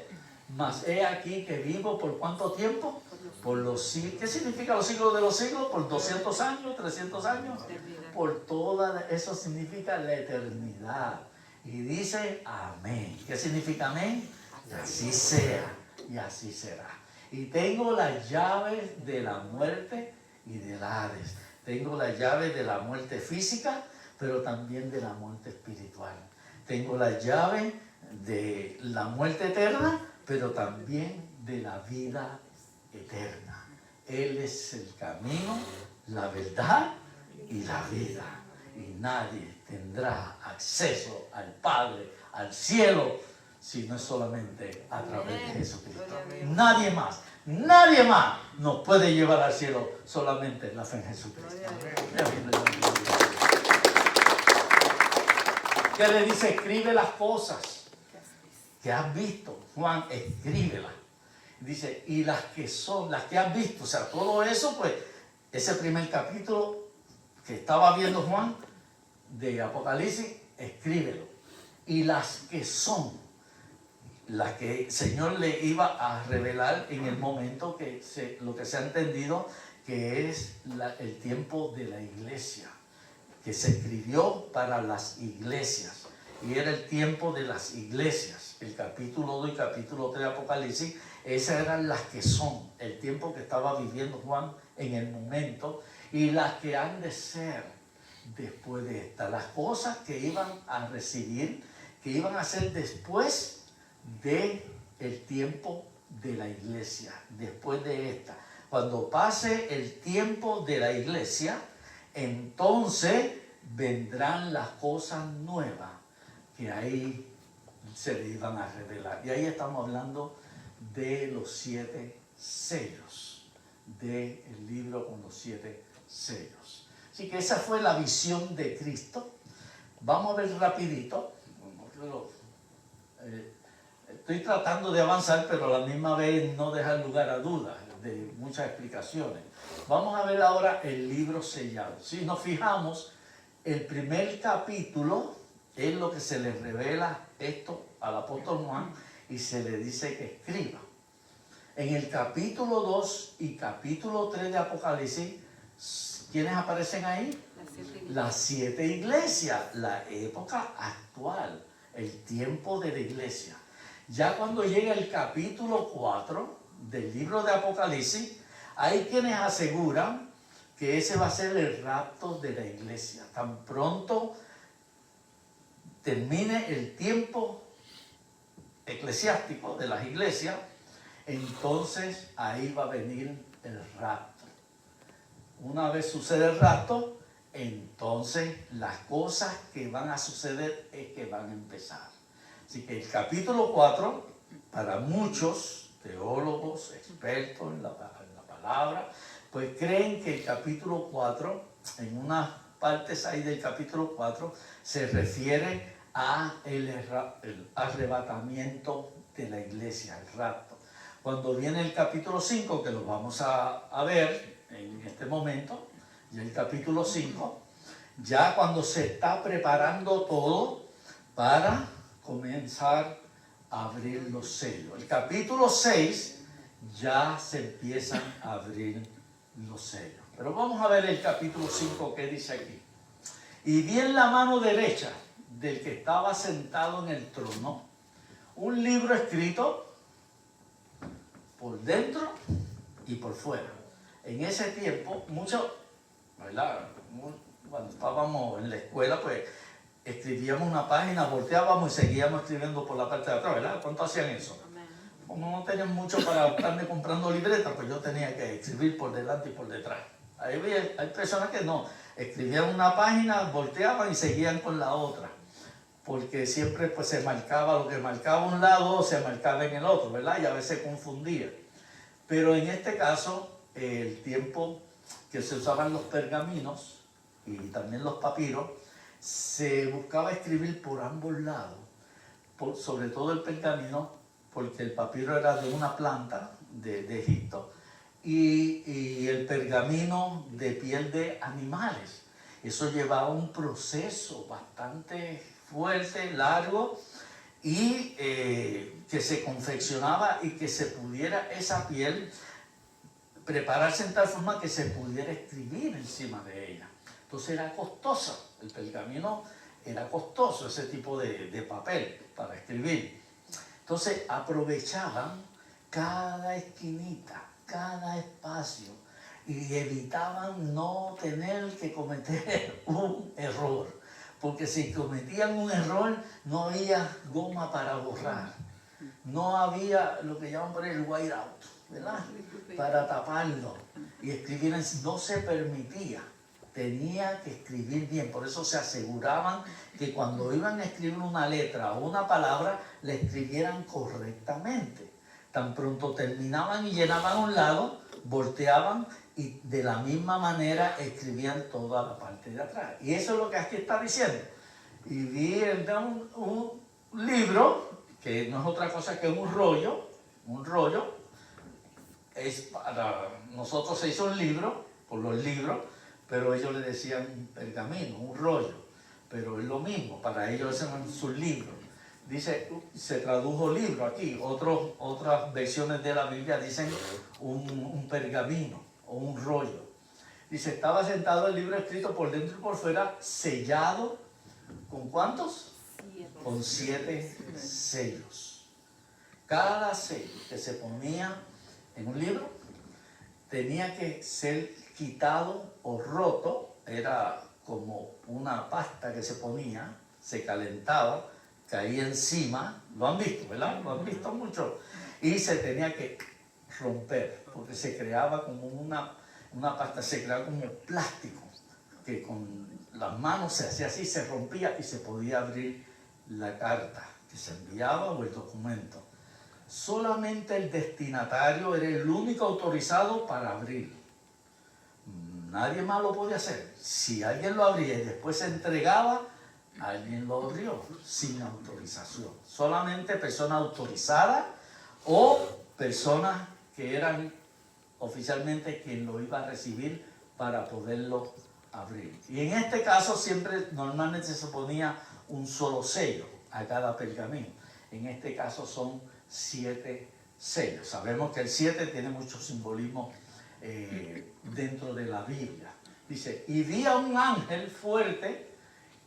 Mas he aquí que vivo por ¿cuánto tiempo? Por los siglos. ¿Qué significa los siglos de los siglos? Por 200 años, 300 años. Por toda, eso significa la eternidad. Y dice amén. ¿Qué significa amén? Así sea y así será. Y tengo las llaves de la muerte y del Hades. Tengo las llaves de la muerte física, pero también de la muerte espiritual. Tengo las llaves de la muerte eterna, pero también de la vida eterna. Él es el camino, la verdad y la vida. Y nadie tendrá acceso al Padre, al cielo, si no es solamente a través de Jesucristo. Nadie más nos puede llevar al cielo, solamente la fe en Jesucristo. ¿Qué le dice? Escribe las cosas que has visto. Juan, escríbelas. Dice, y las que son, las que has visto. O sea, todo eso, pues, ese primer capítulo que estaba viendo Juan de Apocalipsis, escríbelo. Y las que son, las que el Señor le iba a revelar en el momento que lo que se ha entendido que es el tiempo de la iglesia, que se escribió para las iglesias. Y era el tiempo de las iglesias. El capítulo 2 y capítulo 3 de Apocalipsis, esas eran las que son, el tiempo que estaba viviendo Juan en el momento, y las que han de ser después de esta, las cosas que iban a recibir, que iban a ser después de el tiempo de la iglesia, después de esta. Cuando pase el tiempo de la iglesia, entonces vendrán las cosas nuevas que ahí se le iban a revelar. Y ahí estamos hablando de los 7 sellos, del libro con los 7 sellos. Así que esa fue la visión de Cristo. Vamos a ver rapidito. Estoy tratando de avanzar, pero a la misma vez no dejar lugar a dudas. de muchas explicaciones. Vamos a ver ahora el libro sellado. Si nos fijamos, el primer capítulo es lo que se le revela esto al apóstol Juan y se le dice que escriba. En el capítulo 2 y capítulo 3 de Apocalipsis, ¿quiénes aparecen ahí? Las 7 iglesias, la época actual, el tiempo de la iglesia. Ya cuando llega el capítulo 4 del libro de Apocalipsis, hay quienes aseguran que ese va a ser el rapto de la iglesia. Tan pronto termine el tiempo eclesiástico de las iglesias, entonces ahí va a venir el rapto. Una vez sucede el rapto, entonces las cosas que van a suceder es que van a empezar. Así que el capítulo 4, para muchos teólogos, expertos en la palabra, pues creen que el capítulo 4, en unas partes ahí del capítulo 4, se refiere a el arrebatamiento de la iglesia, el rapto. Cuando viene el capítulo 5, que lo vamos a ver en este momento, y el capítulo 5, ya cuando se está preparando todo para comenzar a abrir los sellos. El capítulo 6 ya se empiezan a abrir los sellos. Pero vamos a ver el capítulo 5 que dice aquí. Y vi en la mano derecha del que estaba sentado en el trono un libro escrito por dentro y por fuera. En ese tiempo, muchos, ¿verdad? Cuando estábamos en la escuela, pues escribíamos una página, volteábamos y seguíamos escribiendo por la parte de atrás, ¿verdad? ¿Cuánto hacían eso? Como no tenían mucho para estarme comprando libretas, pues yo tenía que escribir por delante y por detrás. Hay personas que no, escribían una página, volteaban y seguían con la otra, porque siempre pues se marcaba lo que marcaba un lado, se marcaba en el otro, ¿verdad? Y a veces confundía. Pero en este caso, el tiempo que se usaban los pergaminos y también los papiros, se buscaba escribir por ambos lados, sobre todo el pergamino, porque el papiro era de una planta de Egipto, y el pergamino de piel de animales. Eso llevaba un proceso bastante fuerte, largo, y que se confeccionaba y que se pudiera esa piel prepararse en tal forma que se pudiera escribir encima de ella. Entonces era costosa, el pergamino era costoso, ese tipo de papel para escribir. Entonces aprovechaban cada esquinita, cada espacio, y evitaban no tener que cometer un error, porque si cometían un error no había goma para borrar, no había lo que llaman por el white out, ¿verdad? Para taparlo, y escribir no se permitía, tenía que escribir bien. Por eso se aseguraban que cuando iban a escribir una letra o una palabra, la escribieran correctamente. Tan pronto terminaban y llenaban un lado, volteaban y de la misma manera escribían toda la parte de atrás. Y eso es lo que aquí está diciendo. Y vi un libro, que no es otra cosa que un rollo, es para nosotros se hizo un libro, por los libros, pero ellos le decían un pergamino, un rollo, pero es lo mismo, para ellos eran sus libros. Dice, se tradujo libro aquí, otras versiones de la Biblia dicen un pergamino o un rollo. Dice, estaba sentado el libro escrito por dentro y por fuera, sellado, ¿con cuántos? Con 7 sellos. Cada sello que se ponía en un libro tenía que ser quitado o roto, era como una pasta que se ponía, se calentaba, caía encima, lo han visto, ¿verdad? Lo han visto mucho, y se tenía que romper, porque se creaba como una pasta, se creaba como plástico, que con las manos se hacía así, se rompía y se podía abrir la carta que se enviaba o el documento. Solamente el destinatario era el único autorizado para abrir. Nadie más lo podía hacer. Si alguien lo abría y después se entregaba, alguien lo abrió sin autorización. Solamente personas autorizadas o personas que eran oficialmente quien lo iba a recibir para poderlo abrir. Y en este caso siempre normalmente se ponía un solo sello a cada pergamino. En este caso son 7 sellos. Sabemos que el 7 tiene mucho simbolismo dentro de la Biblia. Dice, y vi a un ángel fuerte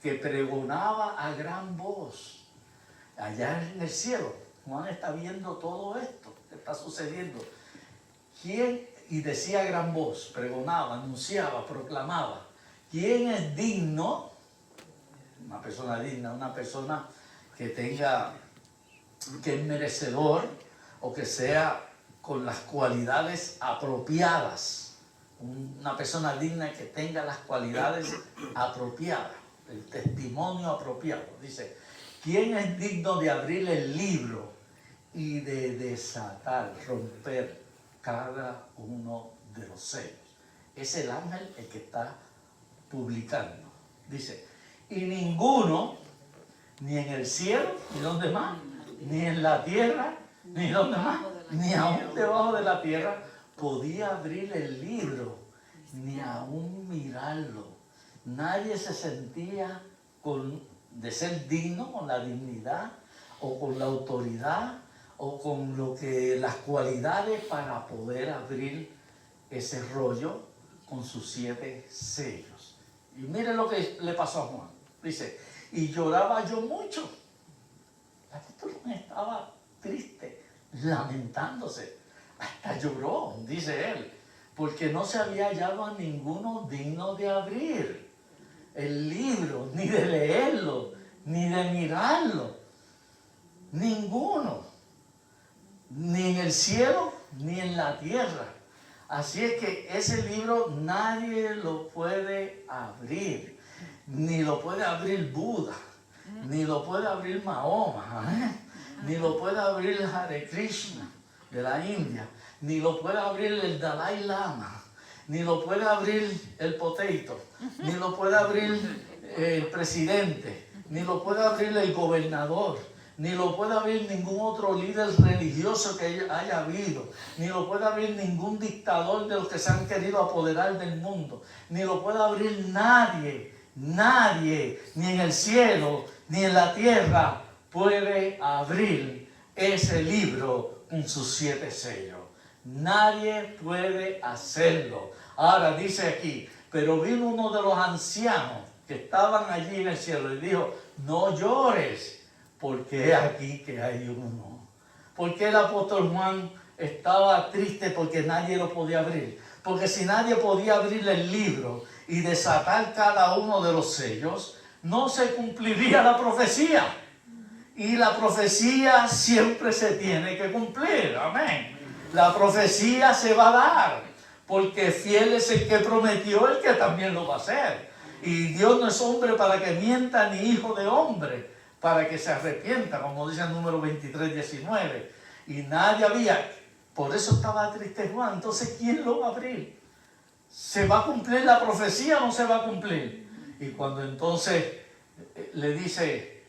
que pregonaba a gran voz allá en el cielo. Juan está viendo todo esto que está sucediendo. Y decía a gran voz, pregonaba, anunciaba, proclamaba, ¿quién es digno? Una persona digna, una persona que es merecedor o que sea con las cualidades apropiadas. Una persona digna que tenga las cualidades apropiadas, el testimonio apropiado. Dice, ¿quién es digno de abrir el libro y de desatar, romper cada uno de los sellos? Es el ángel el que está publicando. Dice, y ninguno, ni en el cielo, ni donde más, ni en la tierra, ni donde más, ni aún debajo de la tierra, podía abrir el libro, ni aún mirarlo. Nadie se sentía de ser digno, con la dignidad, o con la autoridad, o con las cualidades para poder abrir ese rollo con sus 7 sellos. Y miren lo que le pasó a Juan. Dice, y lloraba yo mucho. La apóstol estaba triste, lamentándose. Hasta lloró, dice él, porque no se había hallado a ninguno digno de abrir el libro, ni de leerlo, ni de mirarlo. Ninguno. Ni en el cielo, ni en la tierra. Así es que ese libro nadie lo puede abrir. Ni lo puede abrir Buda, ni lo puede abrir Mahoma, ni lo puede abrir Hare Krishna de la India, ni lo puede abrir el Dalai Lama, ni lo puede abrir el Potato, ni lo puede abrir el presidente, ni lo puede abrir el gobernador, ni lo puede abrir ningún otro líder religioso que haya habido, ni lo puede abrir ningún dictador de los que se han querido apoderar del mundo, ni lo puede abrir nadie, ni en el cielo, ni en la tierra puede abrir ese libro con sus 7 sellos. Nadie puede hacerlo. Ahora dice aquí, pero vino uno de los ancianos que estaban allí en el cielo y dijo, no llores, porque he aquí que hay uno. ¿Por qué el apóstol Juan estaba triste? Porque nadie lo podía abrir. Porque si nadie podía abrir el libro y desatar cada uno de los sellos, no se cumpliría la profecía. Y la profecía siempre se tiene que cumplir. Amén. La profecía se va a dar, porque fiel es el que prometió, el que también lo va a hacer. Y Dios no es hombre para que mienta, ni hijo de hombre para que se arrepienta, como dice el número 23:19. Y nadie había. Por eso estaba triste Juan. Entonces, ¿quién lo va a abrir? ¿Se va a cumplir la profecía o no se va a cumplir? Y cuando entonces le dice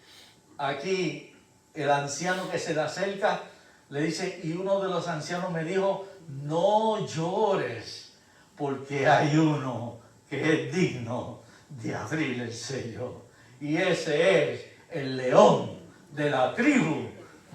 aquí el anciano que se le acerca, le dice, y uno de los ancianos me dijo, no llores, porque hay uno que es digno de abrir el sello. Y ese es el león de la tribu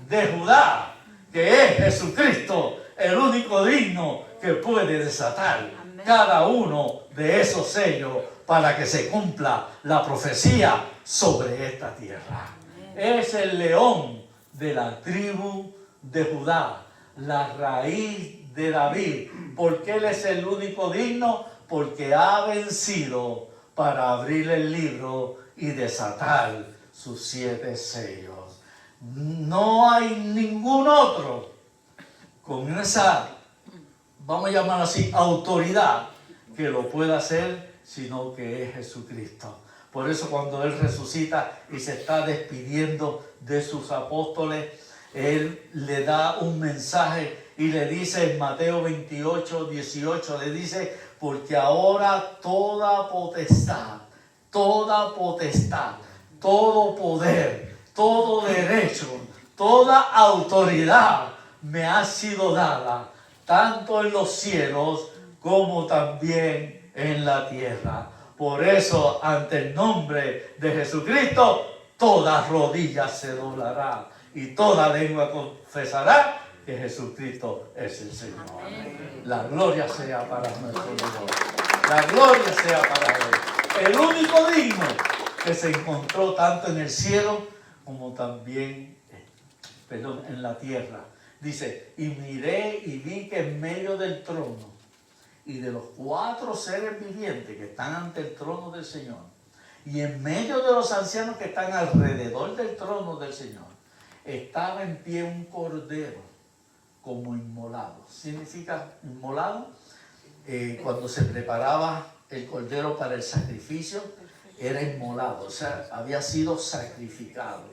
de Judá, que es Jesucristo, el único digno que puede desatar cada uno de esos sellos para que se cumpla la profecía sobre esta tierra. Es el león de la tribu de Judá, la raíz de David. porque él es el único digno, porque ha vencido para abrir el libro y desatar sus 7 sellos. No hay ningún otro con esa, vamos a llamarlo así, autoridad que lo pueda hacer, sino que es Jesucristo. Por eso cuando Él resucita y se está despidiendo de sus apóstoles, Él le da un mensaje y le dice en Mateo 28, 18, le dice, porque ahora toda potestad, todo poder, todo derecho, toda autoridad me ha sido dada tanto en los cielos como también en la tierra. Por eso, ante el nombre de Jesucristo, toda rodilla se doblará y toda lengua confesará que Jesucristo es el Señor. La gloria sea para nuestro Dios. La gloria sea para Él. El único digno que se encontró tanto en el cielo como también en la tierra. Dice, y miré y vi que en medio del trono y de los 4 seres vivientes que están ante el trono del Señor, y en medio de los ancianos que están alrededor del trono del Señor, estaba en pie un cordero como inmolado. ¿Significa inmolado? Cuando se preparaba el cordero para el sacrificio, era inmolado, o sea, había sido sacrificado.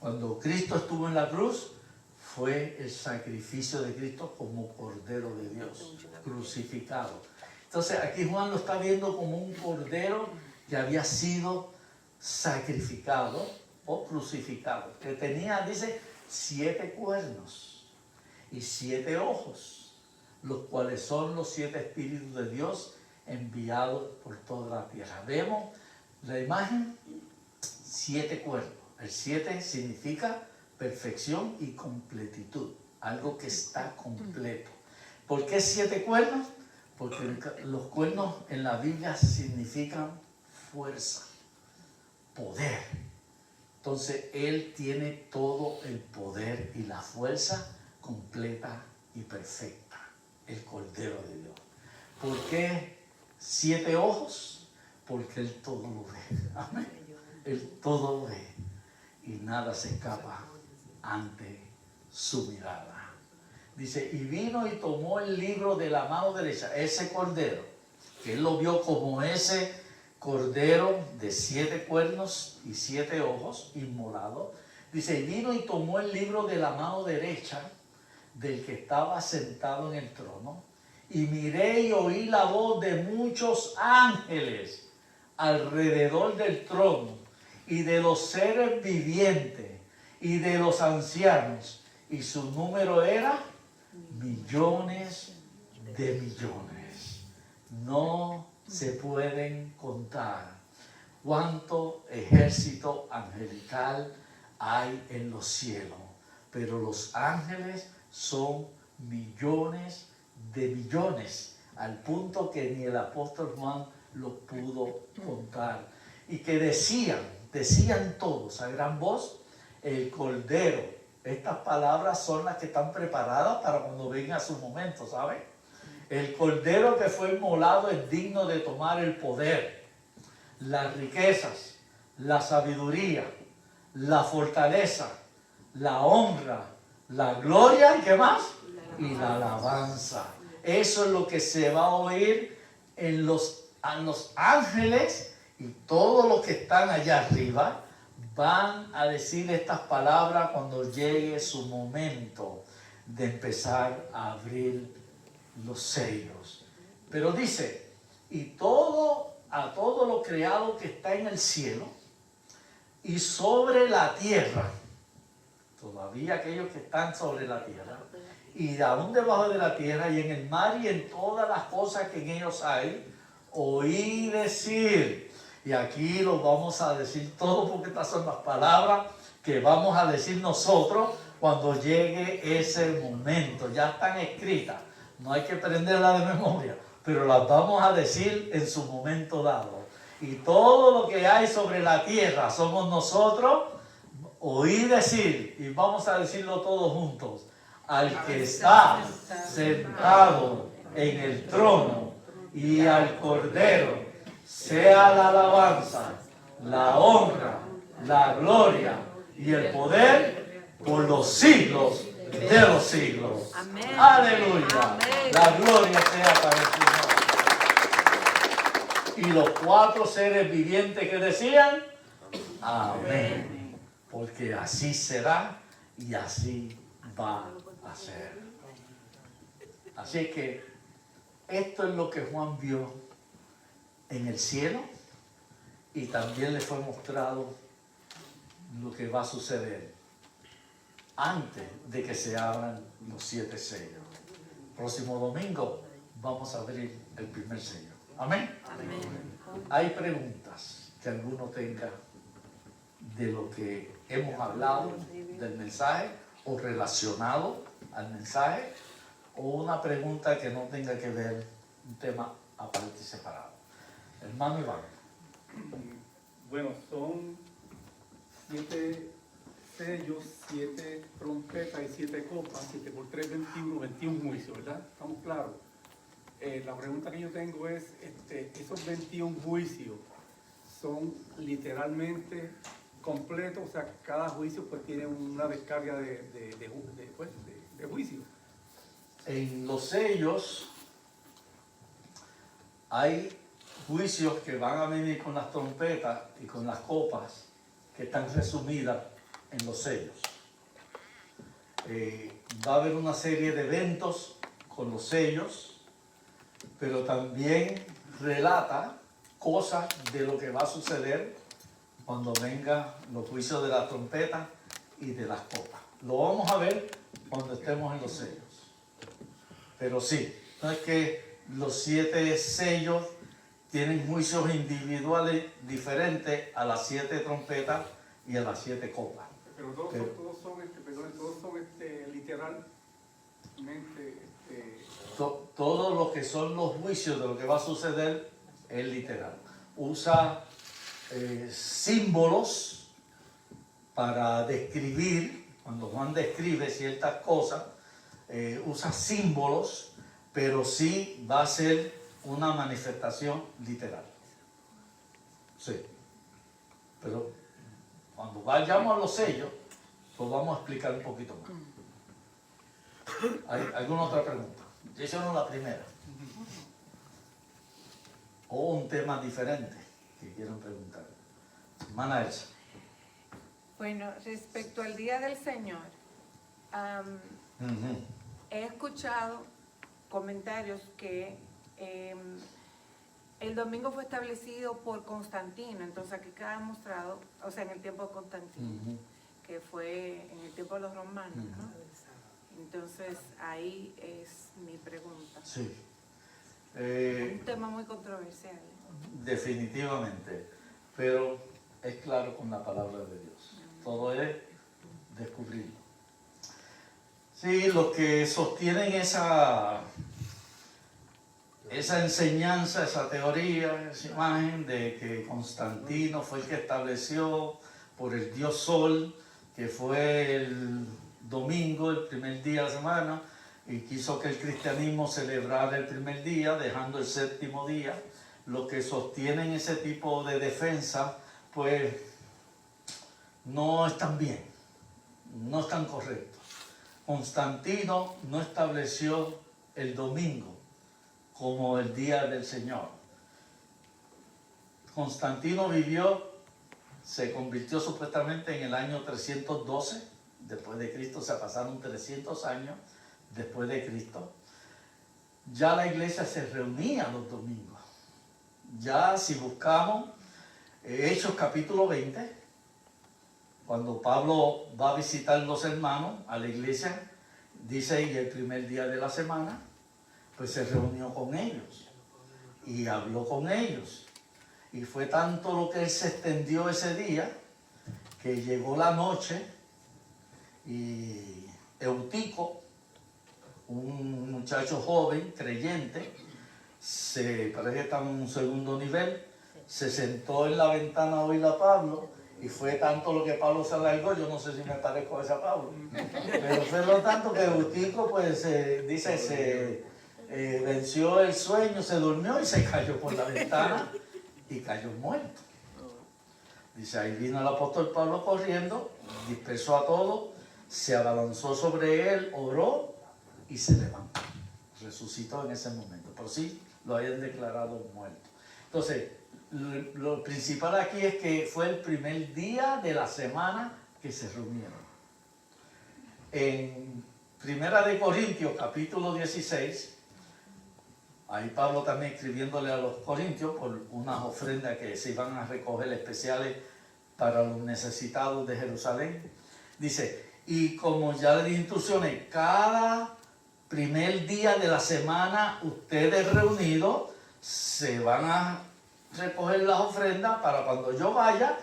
Cuando Cristo estuvo en la cruz, fue el sacrificio de Cristo como Cordero de Dios, crucificado. Entonces aquí Juan lo está viendo como un cordero que había sido sacrificado o crucificado, que tenía, dice, 7 cuernos y 7 ojos, los cuales son los 7 espíritus de Dios enviados por toda la tierra. Vemos la imagen, 7 cuernos. El 7 significa perfección y completitud, algo que está completo. ¿Por qué 7 cuernos? Porque los cuernos en la Biblia significan fuerza, poder. Entonces Él tiene todo el poder y la fuerza completa y perfecta, el Cordero de Dios. ¿Por qué 7 ojos? Porque Él todo lo ve. Amén. Él todo lo ve y nada se escapa ante su mirada. Dice, y vino y tomó el libro de la mano derecha, ese cordero, que él lo vio como ese cordero de 7 cuernos y 7 ojos, inmolado. Dice, y vino y tomó el libro de la mano derecha del que estaba sentado en el trono, y miré y oí la voz de muchos ángeles alrededor del trono, y de los seres vivientes, y de los ancianos, y su número era millones de millones. No se pueden contar cuánto ejército angelical hay en los cielos, pero los ángeles son millones de millones, al punto que ni el apóstol Juan lo pudo contar. Y que decían todos a gran voz, el Cordero. Estas palabras son las que están preparadas para cuando venga su momento, ¿saben? El Cordero que fue inmolado es digno de tomar el poder, las riquezas, la sabiduría, la fortaleza, la honra, la gloria, ¿y qué más? Y la alabanza. Eso es lo que se va a oír a los ángeles, y todos los que están allá arriba van a decir estas palabras cuando llegue su momento de empezar a abrir los sellos. Pero dice, y a todo lo creado que está en el cielo y sobre la tierra, todavía aquellos que están sobre la tierra, y aún debajo de la tierra, y en el mar, y en todas las cosas que en ellos hay, oí decir. Y aquí lo vamos a decir todo, porque estas son las palabras que vamos a decir nosotros cuando llegue ese momento. Ya están escritas, no hay que aprenderlas de memoria, pero las vamos a decir en su momento dado. Y todo lo que hay sobre la tierra somos nosotros. Oí decir, y vamos a decirlo todos juntos, al que está sentado en el trono y al Cordero, sea la alabanza, la honra, la gloria y el poder por los siglos de los siglos. Amén. Aleluya. Amén. La gloria sea para el Señor. Y los 4 seres vivientes que decían, amén. Porque así será y así va a ser. Así que esto es lo que Juan vio en el cielo, y también le fue mostrado lo que va a suceder antes de que se abran los 7 sellos. próximo domingo vamos a abrir el primer sello. Amén. Amén. Hay preguntas que alguno tenga de lo que hemos hablado del mensaje o relacionado al mensaje, o una pregunta que no tenga que ver un tema aparte y separado. Hermano Iván. Bueno, son 7 sellos, 7 trompetas y 7 copas, 7 por 3, 21, 21 juicios, ¿verdad? ¿Estamos claros? La pregunta que yo tengo es, esos 21 juicios son literalmente completos, o sea, cada juicio pues tiene una descarga de juicio. En los sellos hay juicios que van a venir con las trompetas y con las copas que están resumidas en los sellos. Va a haber una serie de eventos con los sellos, pero también relata cosas de lo que va a suceder cuando vengan los juicios de la trompeta y de las copas. Lo vamos a ver cuando estemos en los sellos. Pero sí, no es que los 7 sellos tienen juicios individuales diferentes a las 7 trompetas y a las 7 copas. Pero todos son literalmente, Todo lo que son los juicios de lo que va a suceder es literal. Usa símbolos para describir, cuando Juan describe ciertas cosas, usa símbolos, pero sí va a ser una manifestación literal. Sí. Pero cuando vayamos a los sellos, pues vamos a explicar un poquito más. ¿Hay alguna otra pregunta? Esa no es la primera. O un tema diferente que quieran preguntar. Hermana Elsa. Bueno, respecto al Día del Señor, he escuchado comentarios que el domingo fue establecido por Constantino, entonces aquí queda mostrado, o sea, en el tiempo de Constantino, que fue en el tiempo de los romanos, ¿no? Entonces ahí es mi pregunta. Sí. Un tema muy controversial. Definitivamente, pero es claro con la palabra de Dios. Todo es descubrirlo. Sí, los que sostienen esa enseñanza, esa teoría, esa imagen de que Constantino fue el que estableció por el dios Sol, que fue el domingo, el primer día de la semana, y quiso que el cristianismo celebrara el primer día, dejando el séptimo día. Los que sostienen ese tipo de defensa, pues no están bien, no están correctos. Constantino no estableció el domingo como el día del Señor. Constantino se convirtió supuestamente en el año 312 después de Cristo, o sea, pasaron 300 años después de Cristo. Ya la iglesia se reunía los domingos. Ya si buscamos Hechos capítulo 20, cuando Pablo va a visitar a los hermanos a la iglesia, dice, y el primer día de la semana, pues se reunió con ellos y habló con ellos. Y fue tanto lo que él se extendió ese día, que llegó la noche y Eutico, un muchacho joven, creyente, parece que estaba en un segundo nivel, se sentó en la ventana a oír a Pablo, y fue tanto lo que Pablo se alargó, yo no sé si me parezco a ese Pablo, pero fue lo tanto que Eutico, pues, venció el sueño, se durmió y se cayó por la ventana y cayó muerto. Dice, ahí vino el apóstol Pablo corriendo, dispersó a todos, se abalanzó sobre él, oró y se levantó. Resucitó en ese momento, pero sí lo habían declarado muerto. Entonces, lo principal aquí es que fue el primer día de la semana que se reunieron. En Primera de Corintios, capítulo 16, ahí Pablo también escribiéndole a los corintios por unas ofrendas que se iban a recoger especiales para los necesitados de Jerusalén. Dice, y como ya le di instrucciones, cada primer día de la semana, ustedes reunidos se van a recoger las ofrendas para cuando yo vaya,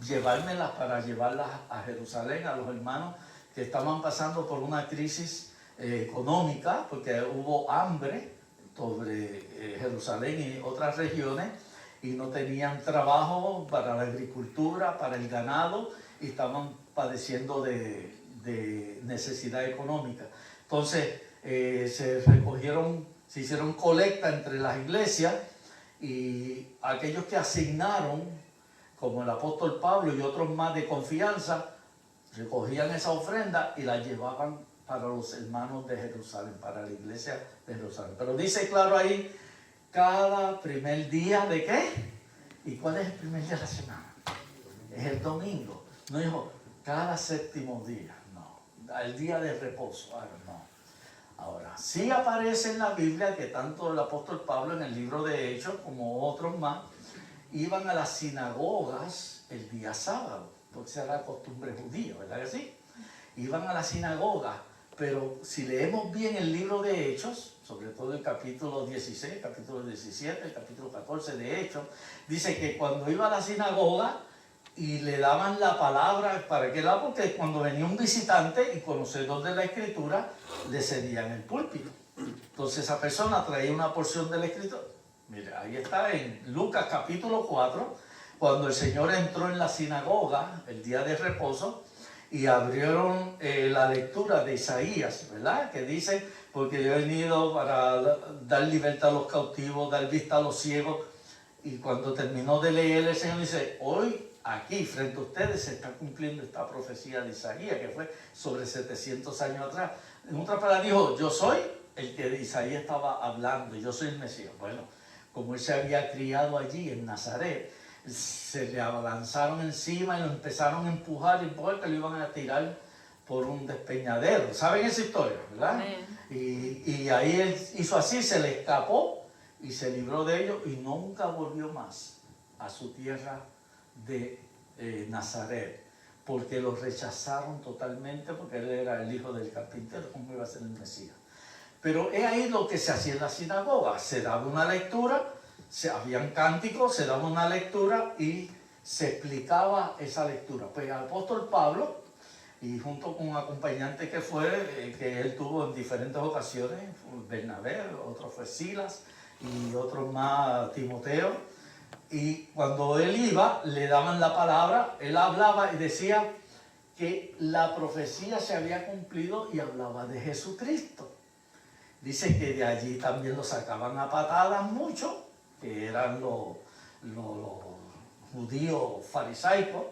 llevármelas para llevarlas a Jerusalén, a los hermanos que estaban pasando por una crisis económica, porque hubo hambre sobre Jerusalén y otras regiones, y no tenían trabajo para la agricultura, para el ganado, y estaban padeciendo de necesidad económica. Entonces se hicieron colecta entre las iglesias, y aquellos que asignaron, como el apóstol Pablo y otros más de confianza, recogían esa ofrenda y la llevaban para los hermanos de Jerusalén, para la iglesia de Jerusalén. Pero dice claro ahí, cada primer día ¿de qué? ¿Y cuál es el primer día de la semana? Es el domingo. No dijo, cada séptimo día, no. El día de reposo, no. Ahora, sí aparece en la Biblia que tanto el apóstol Pablo en el libro de Hechos como otros más iban a las sinagogas el día sábado, porque esa era la costumbre judía, ¿verdad que sí? Iban a la sinagoga, pero si leemos bien el libro de Hechos, sobre todo el capítulo 16, el capítulo 17, el capítulo 14 de Hechos, dice que cuando iba a la sinagoga y le daban la palabra, ¿para qué lado? Porque cuando venía un visitante y conocedor de la escritura, le cedían el púlpito. Entonces esa persona traía una porción de la escritura. Mire, ahí está en Lucas capítulo 4, cuando el Señor entró en la sinagoga el día de reposo y abrieron la lectura de Isaías, ¿verdad? Que dice, porque yo he venido para dar libertad a los cautivos, dar vista a los ciegos. Y cuando terminó de leer, el Señor dice, hoy aquí frente a ustedes se está cumpliendo esta profecía de Isaías, que fue sobre 700 años atrás. En otra palabra dijo, yo soy el que de Isaías estaba hablando, yo soy el Mesías. Bueno, como él se había criado allí en Nazaret, se le abalanzaron encima y lo empezaron a empujar, que lo iban a tirar por un despeñadero. ¿Saben esa historia, verdad? Y ahí él hizo así, se le escapó y se libró de ellos y nunca volvió más a su tierra de Nazaret, porque lo rechazaron totalmente, porque él era el hijo del carpintero, ¿cómo iba a ser el Mesías? Pero es ahí lo que se hacía en la sinagoga, se daba una lectura, habían cánticos, se daba una lectura y se explicaba esa lectura. Pues el apóstol Pablo, y junto con un acompañante que fue, que él tuvo en diferentes ocasiones, Bernabé, otro fue Silas y otro más Timoteo, y cuando él iba, le daban la palabra, él hablaba y decía que la profecía se había cumplido y hablaba de Jesucristo. Dice que de allí también lo sacaban a patadas muchos, que eran los judíos farisaicos,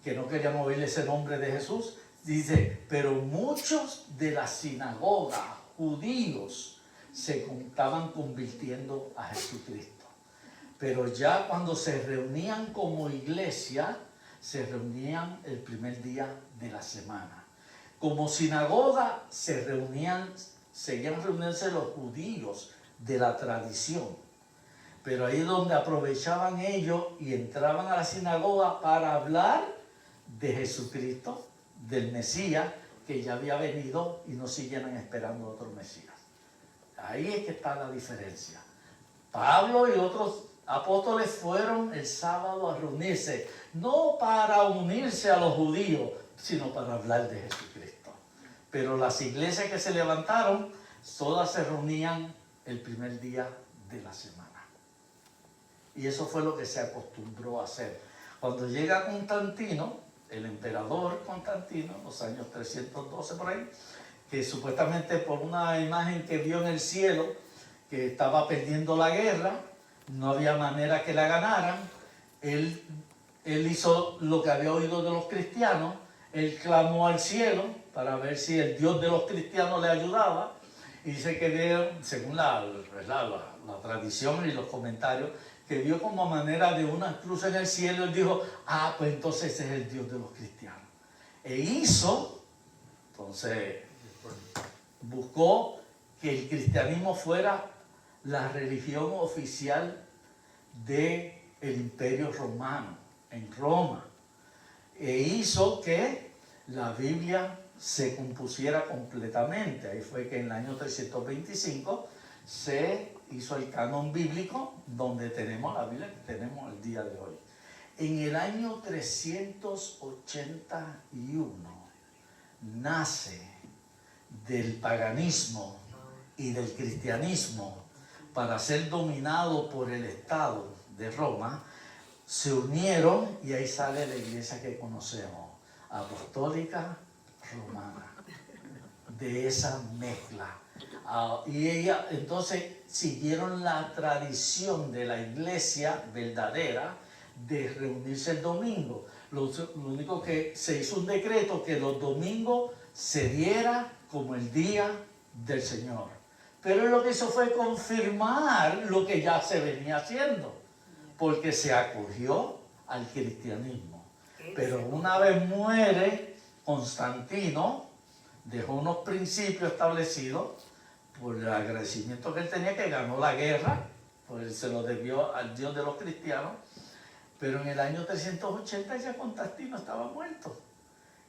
que no querían oírle ese nombre de Jesús. Dice, pero muchos de la sinagoga judíos se estaban convirtiendo a Jesucristo. Pero ya cuando se reunían como iglesia, se reunían el primer día de la semana. Como sinagoga se reunían, seguían reuniéndose los judíos de la tradición. Pero ahí es donde aprovechaban ellos y entraban a la sinagoga para hablar de Jesucristo, del Mesías, que ya había venido y no siguieran esperando otro Mesías. Ahí es que está la diferencia. Pablo y otros apóstoles fueron el sábado a reunirse, no para unirse a los judíos, sino para hablar de Jesucristo. Pero las iglesias que se levantaron, todas se reunían el primer día de la semana. Y eso fue lo que se acostumbró a hacer. Cuando llega Constantino, el emperador Constantino, en los años 312 por ahí, que supuestamente por una imagen que vio en el cielo, que estaba perdiendo la guerra, no había manera que la ganaran, él hizo lo que había oído de los cristianos, él clamó al cielo para ver si el Dios de los cristianos le ayudaba, y dice que vio, según la tradición y los comentarios, que vio como manera de una cruz en el cielo, él dijo, pues entonces ese es el Dios de los cristianos. E hizo, entonces, buscó que el cristianismo fuera la religión oficial del Imperio Romano, en Roma. E hizo que la Biblia se compusiera completamente. Ahí fue que en el año 325 se hizo el canon bíblico, donde tenemos la Biblia que tenemos el día de hoy. En el año 381 nace del paganismo y del cristianismo para ser dominado por el Estado de Roma. Se unieron y ahí sale la iglesia que conocemos, apostólica romana, de esa mezcla. Y ella entonces siguieron la tradición de la iglesia verdadera de reunirse el domingo. Lo único que se hizo un decreto que los domingos se diera como el día del Señor. Pero lo que hizo fue confirmar lo que ya se venía haciendo, porque se acogió al cristianismo. Pero una vez muere Constantino, dejó unos principios establecidos por el agradecimiento que él tenía, que ganó la guerra, pues se lo debió al Dios de los cristianos. Pero en el año 380 ya Constantino estaba muerto.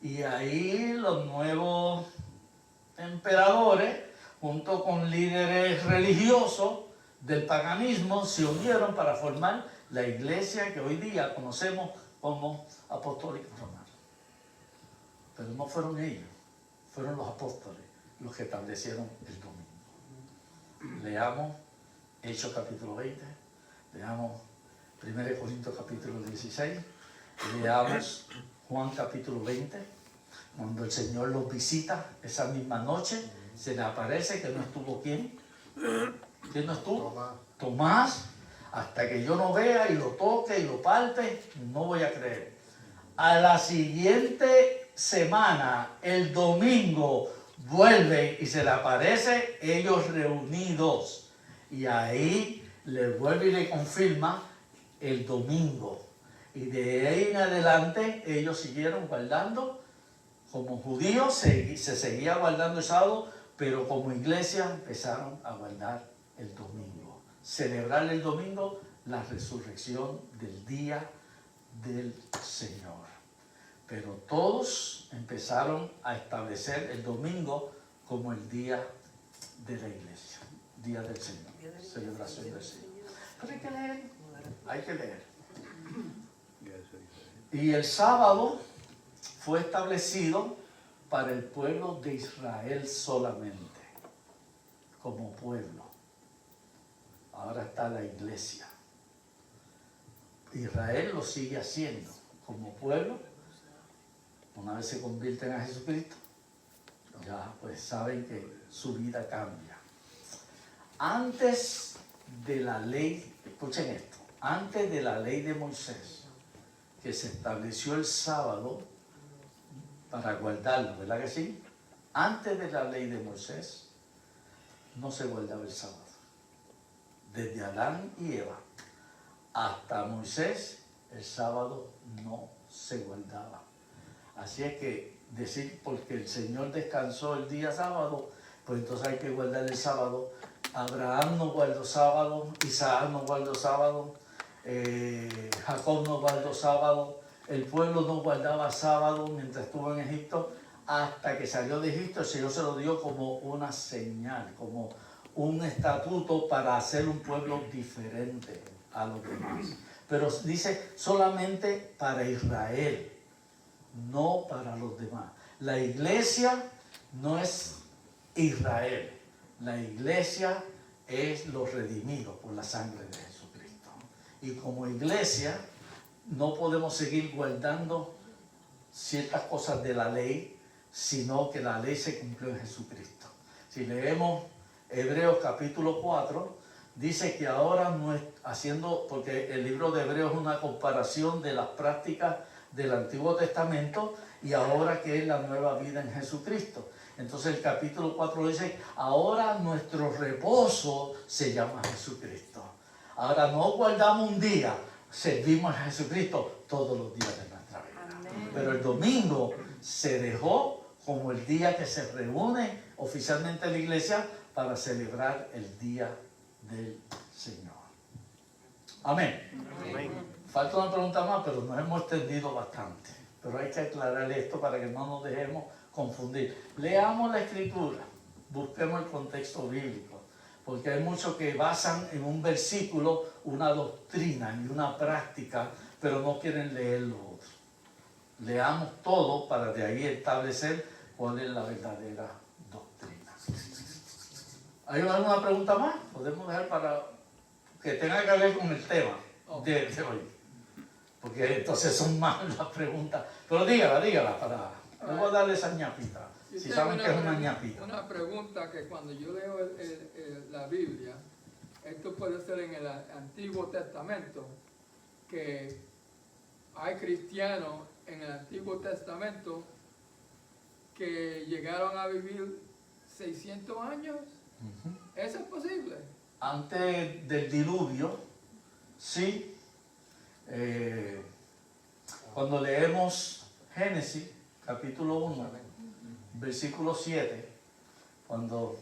Y ahí los nuevos emperadores, junto con líderes religiosos del paganismo, se unieron para formar la iglesia que hoy día conocemos como apostólica romana. Pero no fueron ellos, fueron los apóstoles los que establecieron el domingo. Leamos Hechos capítulo 20, leamos 1 Corintios capítulo 16, leamos Juan capítulo 20, cuando el Señor los visita esa misma noche, se le aparece que no estuvo ¿quién? ¿Quién no estuvo? Tomás. Hasta que yo no vea y lo toque y lo palpe, no voy a creer. A la siguiente semana, el domingo, vuelve y se le aparece ellos reunidos. Y ahí le vuelve y le confirma el domingo. Y de ahí en adelante ellos siguieron guardando. Como judíos se seguía guardando el sábado, pero como iglesia empezaron a guardar el domingo. Celebrar el domingo, la resurrección del día del Señor. Pero todos empezaron a establecer el domingo como el día de la iglesia, día del Señor, celebración del Señor. Pero hay que leer. Y el sábado fue establecido para el pueblo de Israel solamente, como pueblo. Ahora está la iglesia. Israel lo sigue haciendo como pueblo. Una vez se convierten a Jesucristo, ya pues saben que su vida cambia. Antes de la ley, escuchen esto, antes de la ley de Moisés, que se estableció el sábado para guardarlo, ¿verdad que sí? Antes de la ley de Moisés, no se guardaba el sábado. Desde Adán y Eva hasta Moisés, el sábado no se guardaba. Así es que decir porque el Señor descansó el día sábado, pues entonces hay que guardar el sábado. Abraham no guardó sábado, Isaac no guardó sábado, Jacob no guardó sábado, el pueblo no guardaba sábado mientras estuvo en Egipto, hasta que salió de Egipto. El Señor se lo dio como una señal, como un estatuto para hacer un pueblo diferente a los demás. Pero dice solamente para Israel, no para los demás. La iglesia no es Israel, la iglesia es los redimidos por la sangre de Jesucristo. Y como iglesia no podemos seguir guardando ciertas cosas de la ley, sino que la ley se cumplió en Jesucristo. Si leemos Hebreos capítulo 4, dice que ahora no es haciendo, porque el libro de Hebreos es una comparación de las prácticas del Antiguo Testamento y ahora que es la nueva vida en Jesucristo. Entonces el capítulo 4 dice, ahora nuestro reposo se llama Jesucristo. Ahora no guardamos un día, servimos a Jesucristo todos los días de nuestra vida. Amén. Pero el domingo se dejó como el día que se reúne oficialmente la iglesia para celebrar el día del Señor. Amén. Amén. Falta una pregunta más, pero nos hemos extendido bastante. Pero hay que aclarar esto para que no nos dejemos confundir. Leamos la escritura, busquemos el contexto bíblico, porque hay muchos que basan en un versículo una doctrina y una práctica, pero no quieren leer lo otro. Leamos todo para de ahí establecer cuál es la verdadera doctrina. ¿Hay alguna pregunta más? Podemos dejar para que tenga que ver con el tema de hoy. Porque entonces son más las preguntas. Pero dígala para... Le voy a darle esa ñapita. Si saben que es una ñapita. Una pregunta que cuando yo leo la Biblia, esto puede ser en el Antiguo Testamento, que hay cristianos en el Antiguo Testamento que llegaron a vivir 600 años. ¿Eso es posible? Antes del diluvio, sí. Cuando leemos Génesis, capítulo 1, versículo 7, cuando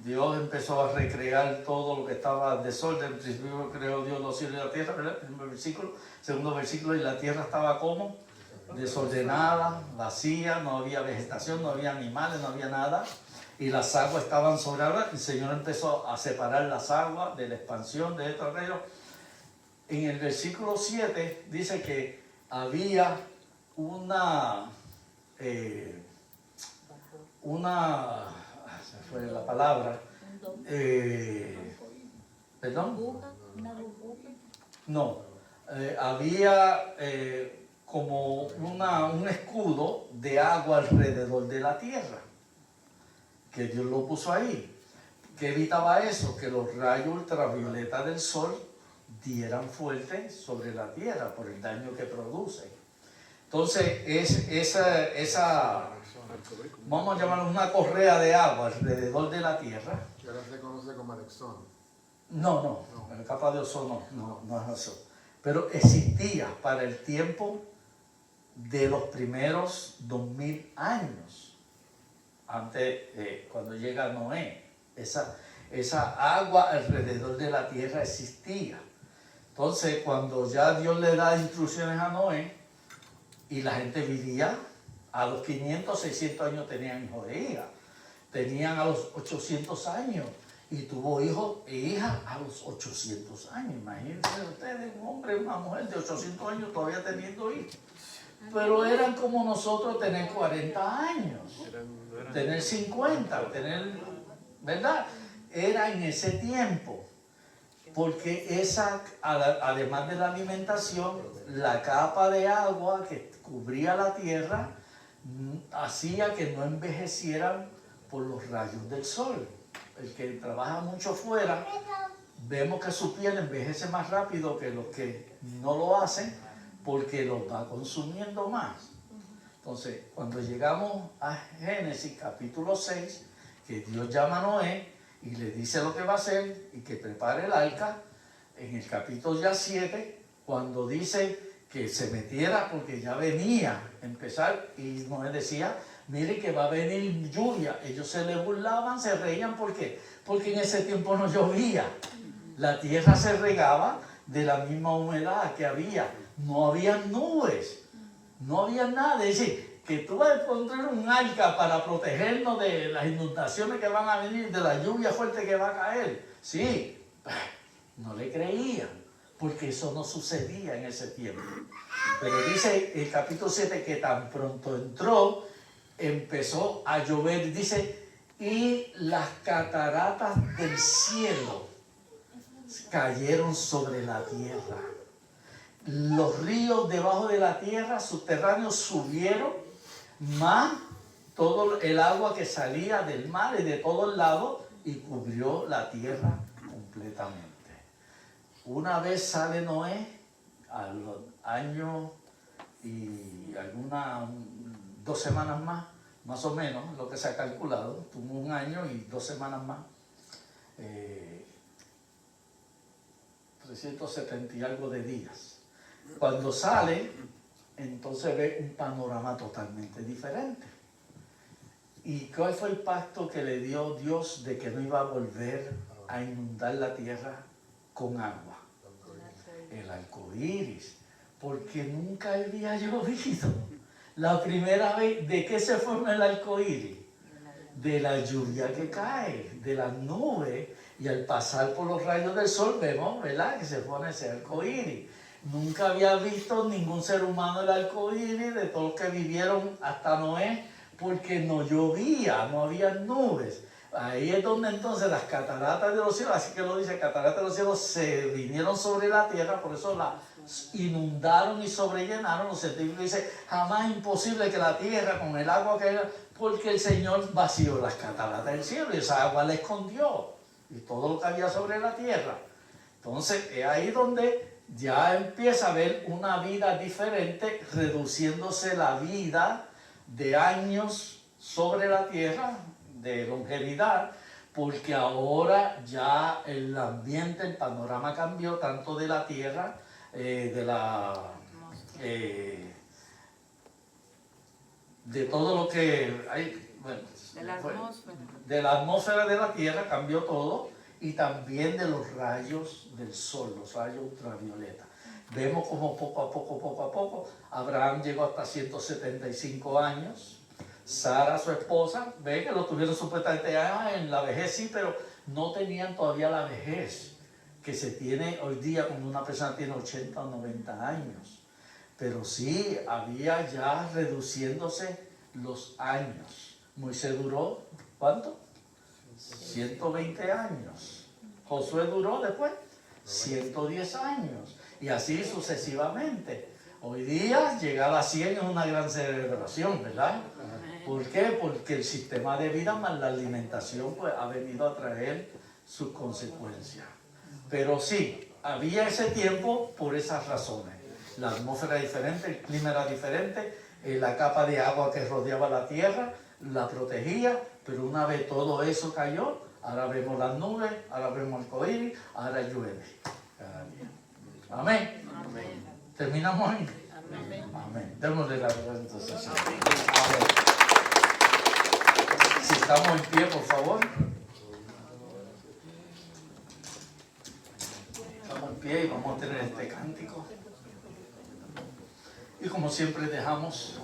Dios empezó a recrear todo lo que estaba en desorden, primero creó Dios los cielos y la tierra, ¿verdad? Primer versículo, segundo versículo, y la tierra estaba como desordenada, vacía, no había vegetación, no había animales, no había nada, y las aguas estaban sobre ahora. El Señor empezó a separar las aguas de la expansión de estos ríos. En el versículo 7 dice que había se fue la palabra, perdón, no, había como un escudo de agua alrededor de la tierra, que Dios lo puso ahí. ¿Qué evitaba eso? Que los rayos ultravioleta del sol dieran fuerte sobre la tierra por el daño que produce. Entonces, esa vamos a llamarlo una correa de agua alrededor de la tierra. Que ahora se conoce como Arexón. No, la capa de ozono no es eso. Pero existía para el tiempo de los primeros 2000 años, antes, cuando llega Noé. Esa agua alrededor de la tierra existía. Entonces, cuando ya Dios le da instrucciones a Noé, y la gente vivía, a los 500, 600 años tenían hijos e hijas. Tenían a los 800 años. Y tuvo hijos e hijas a los 800 años. Imagínense ustedes, un hombre y una mujer de 800 años todavía teniendo hijos. Pero eran como nosotros tener 40 años, tener 50, ¿verdad? Era en ese tiempo. Porque además de la alimentación, la capa de agua que cubría la tierra hacía que no envejecieran por los rayos del sol. El que trabaja mucho fuera, vemos que su piel envejece más rápido que los que no lo hacen, porque los va consumiendo más. Entonces, cuando llegamos a Génesis capítulo 6, que Dios llama a Noé y le dice lo que va a hacer y que prepare el arca, en el capítulo ya 7, cuando dice que se metiera porque ya venía a empezar, y Noé decía, mire que va a venir lluvia. Ellos se le burlaban, se reían, ¿por qué? Porque en ese tiempo no llovía. La tierra se regaba de la misma humedad que había. No había nubes, no había nada. Es decir, que tú vas a encontrar un arca para protegernos de las inundaciones que van a venir, de la lluvia fuerte que va a caer. Sí, no le creían, porque eso no sucedía en ese tiempo. Pero dice el capítulo 7 que tan pronto entró, empezó a llover, dice, y las cataratas del cielo cayeron sobre la tierra. Los ríos debajo de la tierra, subterráneos, subieron, más todo el agua que salía del mar y de todos lados, y cubrió la tierra completamente. Una vez sale Noé, a los años y algunas 2 semanas más o menos, lo que se ha calculado, tuvo 1 año y 2 semanas más, 370 y algo de días. Cuando sale, entonces ve un panorama totalmente diferente. ¿Y cuál fue el pacto que le dio Dios de que no iba a volver a inundar la tierra con agua? El arco iris, porque nunca había llovido. La primera vez, ¿de qué se forma el arco iris? De la lluvia que cae, de las nubes, y al pasar por los rayos del sol vemos, ¿verdad?, que se pone ese arco iris. Nunca había visto ningún ser humano el arco iris de todos los que vivieron hasta Noé, porque no llovía, no había nubes. Ahí es donde entonces las cataratas de los cielos, así que lo dice, cataratas de los cielos se vinieron sobre la tierra, por eso la inundaron y sobrellenaron. Los científicos dicen, jamás imposible que la tierra con el agua que era, porque el Señor vació las cataratas del cielo y esa agua la escondió y todo lo que había sobre la tierra. Entonces es ahí donde ya empieza a haber una vida diferente, reduciéndose la vida de años sobre la tierra, de longevidad, porque ahora ya el ambiente, el panorama cambió tanto de la tierra, de todo lo que hay, bueno, De la atmósfera. de la atmósfera de la tierra cambió todo, y también de los rayos del sol, los rayos ultravioleta. Vemos como poco a poco, Abraham llegó hasta 175 años, Sara, su esposa, ve que lo tuvieron supuestamente en la vejez, sí, pero no tenían todavía la vejez que se tiene hoy día cuando una persona tiene 80 o 90 años. Pero sí, había ya reduciéndose los años. Moisés duró, ¿cuánto? 120 años. Josué duró después 110 años. Y así sucesivamente. Hoy día llegar a 100 es una gran celebración, ¿verdad? ¿Por qué? Porque el sistema de vida más la alimentación pues ha venido a traer sus consecuencias. Pero sí, había ese tiempo por esas razones. La atmósfera era diferente, el clima era diferente, la capa de agua que rodeaba la tierra la protegía, pero una vez todo eso cayó, ahora vemos las nubes, ahora vemos el arcoíris, ahora llueve cada día. Amén. Amén. ¿Terminamos ahí? Amén. Amén. Démosle la verdad entonces. Amén. Si estamos en pie, por favor. Estamos en pie y vamos a tener este cántico. Y como siempre dejamos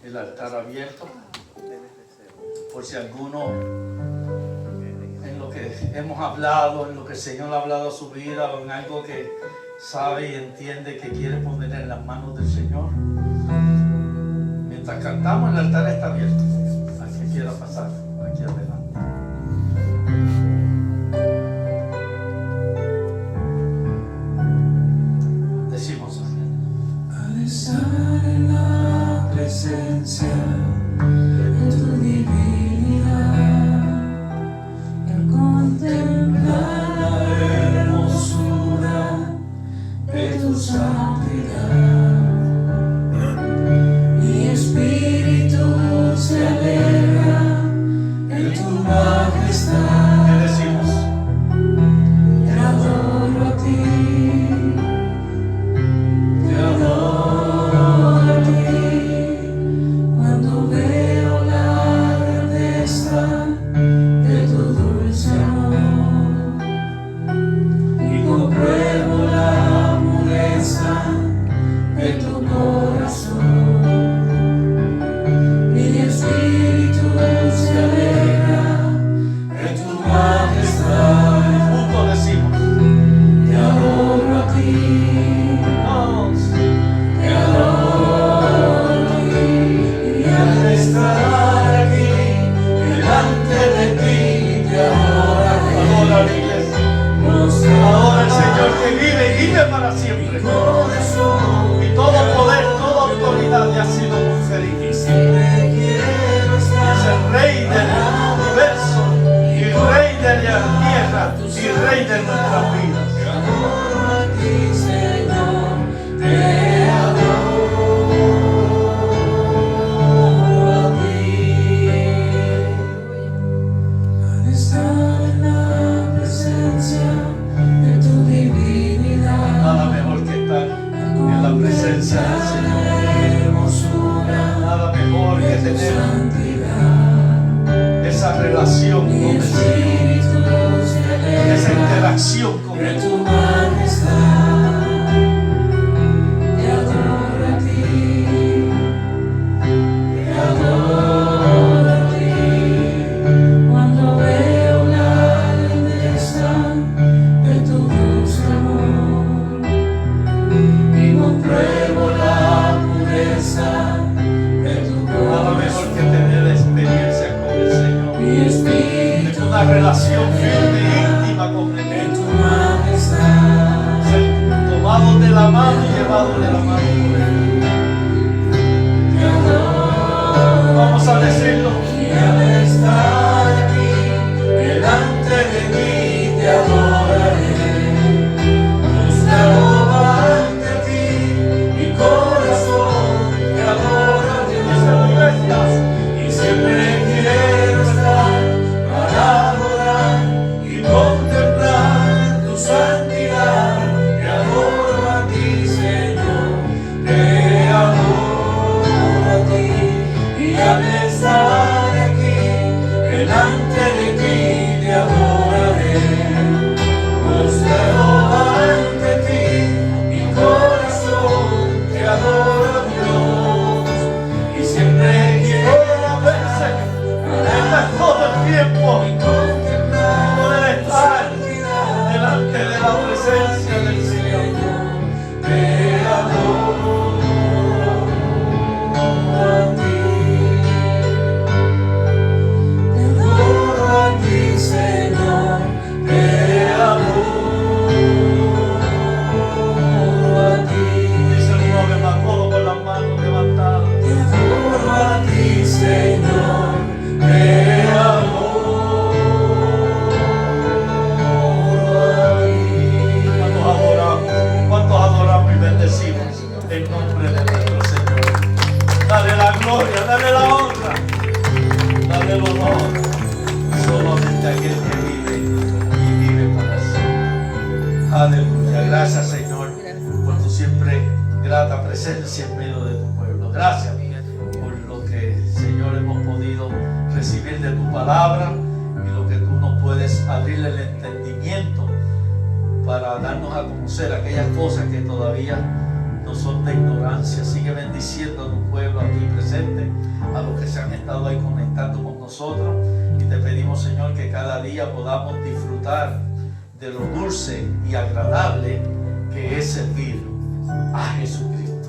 el altar abierto, por si alguno en lo que hemos hablado, en lo que el Señor ha hablado a su vida, o en algo que sabe y entiende que quiere poner en las manos del Señor. Mientras cantamos, el altar está abierto. Al que quiera pasar, aquí adelante. Decimos al estar en la presencia de tu divinidad, al contemplar la hermosura de tu santidad, mi espíritu se alegra en tu majestad. ¿Qué decimos? Te adoro a ti, te adoro a ti, cuando veo la grandeza de tu dulce amor y compruebo la pureza de tu corazón. Mi espíritu se alegra en tu majestad. Juntos decimos. Te adoro a ti, Todos. te adoro a ti, y al estar aquí delante de ti, te adoro a Ahora la ti. iglesia. Mostrar Ahora el Señor que vive y vive para siempre. corazón, Y todo poder, toda autoridad le ha sido conferida. siempre quiero Es estar el Rey del universo, y Rey de la tierra, y Rey de nuestras vidas. te adoro a ti, Señor, te adoro a ti. Al estar en la presencia de tu divinidad, Nada mejor que estar en nombre de nuestro Señor. Dale la gloria, dale la honra, dale el honor. Solamente aquel que vive y vive para siempre. Aleluya. Gracias, Señor, por tu siempre grata presencia en medio de tu pueblo. Gracias por lo que, Señor, hemos podido recibir de tu palabra y lo que tú nos puedes abrirle el entendimiento para darnos a conocer aquellas cosas que todavía no son de ignorancia. Sigue bendiciendo a tu pueblo aquí presente, a los que se han estado ahí conectando con nosotros, y te pedimos, Señor, que cada día podamos disfrutar de lo dulce y agradable que es servir a Jesucristo.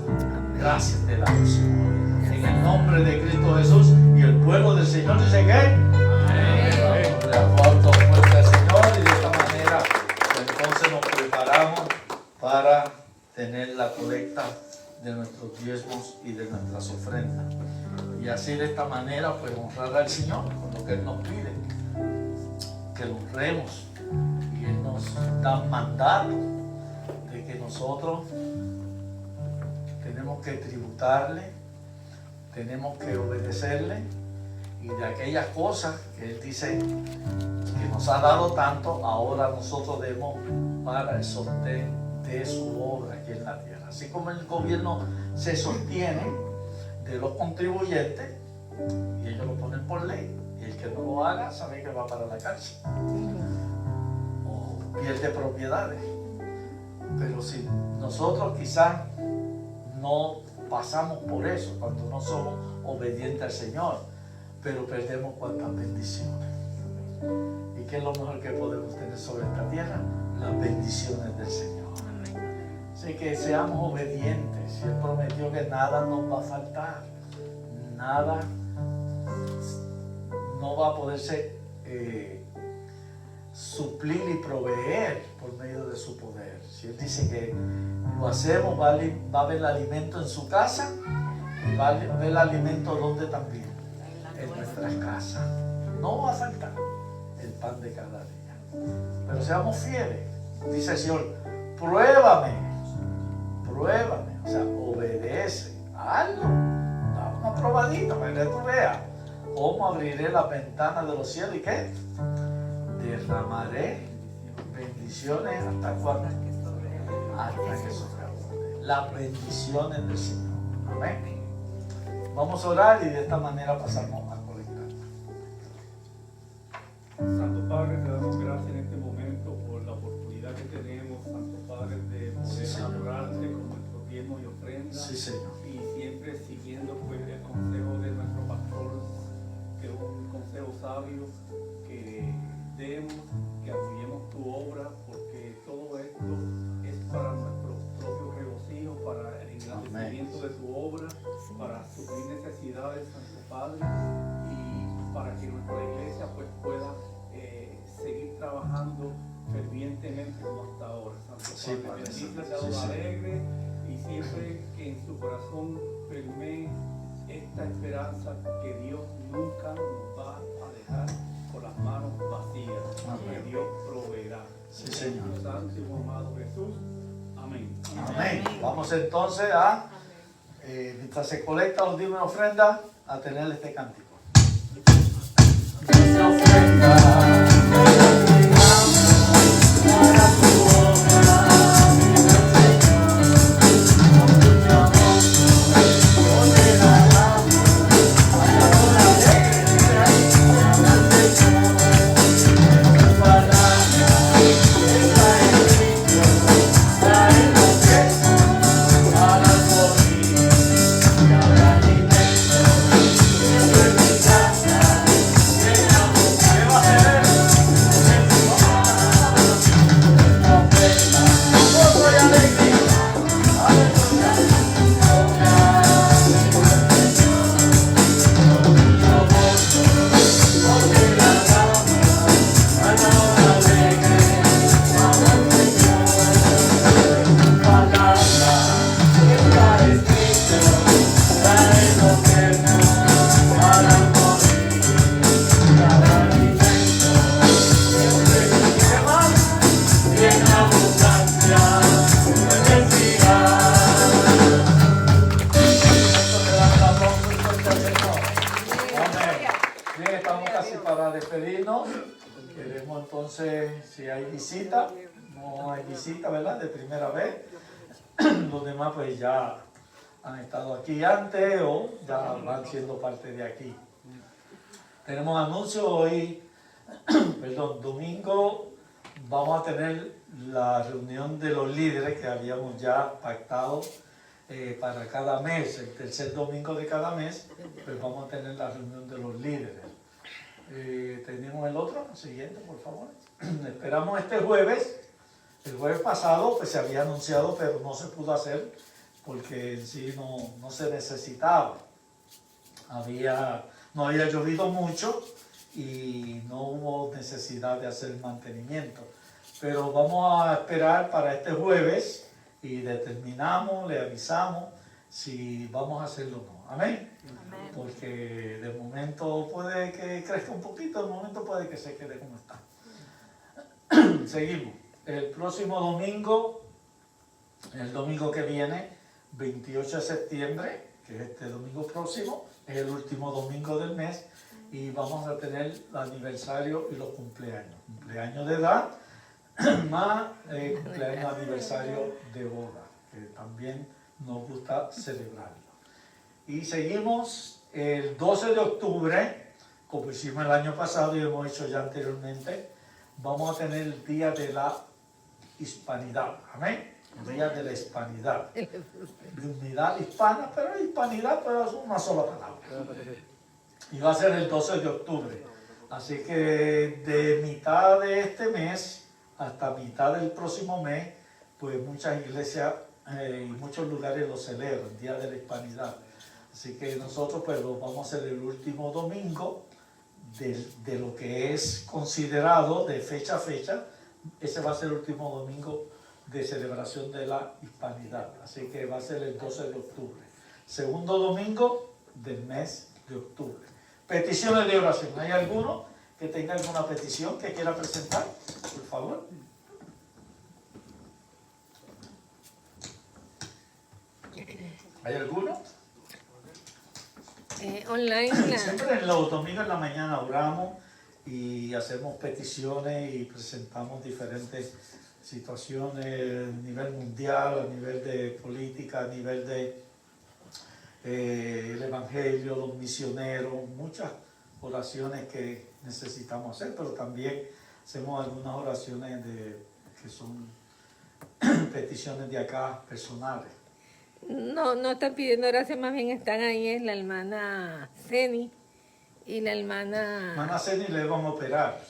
Gracias te damos, Señor, en el nombre de Cristo Jesús. Y el pueblo del Señor dice que amén. Le aplaudo fuerte al Señor, y de esta manera entonces nos preparamos para tener la colecta de nuestros diezmos y de nuestras ofrendas, y así de esta manera pues honrar al Señor con lo que Él nos pide, que lo honremos, y Él nos da mandato de que nosotros tenemos que tributarle, tenemos que obedecerle, y de aquellas cosas que Él dice que nos ha dado tanto, ahora nosotros debemos para el sostén de su obra aquí en la tierra. Así como el gobierno se sostiene de los contribuyentes, y ellos lo ponen por ley, y el que no lo haga sabe que va para la cárcel o pierde propiedades. Pero si nosotros quizás no pasamos por eso cuando no somos obedientes al Señor, pero perdemos cuantas bendiciones. ¿Y qué es lo mejor que podemos tener sobre esta tierra? Las bendiciones del Señor. Así que seamos obedientes. Él prometió que nada nos va a faltar, nada no va a poderse suplir y proveer por medio de su poder. Si Él dice que lo hacemos, va a haber alimento en su casa, y va a haber alimento donde también, en nuestras casas. No va a faltar el pan de cada día. Pero seamos fieles. Dice el Señor, pruébame, o sea, obedece, hazlo, da una probadita para que tú veas cómo abriré las ventanas de los cielos y qué, derramaré bendiciones hasta cuándo, hasta que sobreabunde las bendiciones del Señor. Amén. Vamos a orar y de esta manera pasamos a colectar. Santo Padre, te damos gracias en este momento por la oportunidad que tenemos, Santo Padre, de poder adorarte con nuestros diezmos y ofrendas. Sí, Señor. Y siempre siguiendo pues, el consejo de nuestro pastor, que es un consejo sabio, que demos, que apoyemos tu obra, porque todo esto es para nuestro propio regocijo, para el engrandecimiento de tu obra, para suplir necesidades, Santo Padre, y para que nuestra iglesia pues pueda seguir trabajando fervientemente como hasta ahora. Santo Padre, bendice a los alegres, y siempre que en su corazón permee esta esperanza que Dios nunca nos va a dejar con las manos vacías, que Dios proveerá. Sí, Señor. En tu santo y amado Jesús. Amén. Amén. Vamos entonces a, mientras se colecta los diezmos y ofrendas, a tener este cántico. Esta ofrenda para tu obra, ¿Qué va a hacer? Entonces, si hay visita, no hay visita, ¿verdad? De primera vez. Los demás pues ya han estado aquí antes o ya van siendo parte de aquí. Tenemos anuncios hoy, perdón, domingo vamos a tener la reunión de los líderes que habíamos ya pactado para cada mes, el tercer domingo de cada mes, pues vamos a tener la reunión de los líderes. Tenemos el otro, el siguiente, por favor. Esperamos este jueves. El jueves pasado pues se había anunciado, pero no se pudo hacer porque en sí no se necesitaba. No había llovido mucho y no hubo necesidad de hacer mantenimiento. Pero vamos a esperar para este jueves y determinamos, le avisamos si vamos a hacerlo o no. Amén. Amén. Porque de momento puede que crezca un poquito, de momento puede que se quede como está. Seguimos. El próximo domingo, el domingo que viene, 28 de septiembre, que es este domingo próximo, es el último domingo del mes y vamos a tener el aniversario y los cumpleaños. Cumpleaños de edad más cumpleaños aniversario de boda, que también nos gusta celebrarlo. Y seguimos el 12 de octubre, como hicimos el año pasado y hemos hecho ya anteriormente, vamos a tener el Día de la Hispanidad. Amén. El Día de la Hispanidad. De unidad hispana, pero hispanidad pero es una sola palabra. Y va a ser el 12 de octubre. Así que de mitad de este mes hasta mitad del próximo mes, pues muchas iglesias y muchos lugares lo celebran, el Día de la Hispanidad. Así que nosotros pues lo vamos a hacer el último domingo de lo que es considerado de fecha a fecha. Ese va a ser el último domingo de celebración de la Hispanidad. Así que va a ser el 12 de octubre. Segundo domingo del mes de octubre. Peticiones de oración. ¿Hay alguno que tenga alguna petición que quiera presentar? Por favor. ¿Hay alguno? Online. Siempre en los domingos en la mañana oramos y hacemos peticiones y presentamos diferentes situaciones a nivel mundial, a nivel de política, a nivel de el evangelio, los misioneros, muchas oraciones que necesitamos hacer, pero también hacemos algunas oraciones que son peticiones de acá personales. No están pidiendo oración, más bien están ahí, es la hermana Ceni y la hermana... Hermana Ceni le vamos a operar.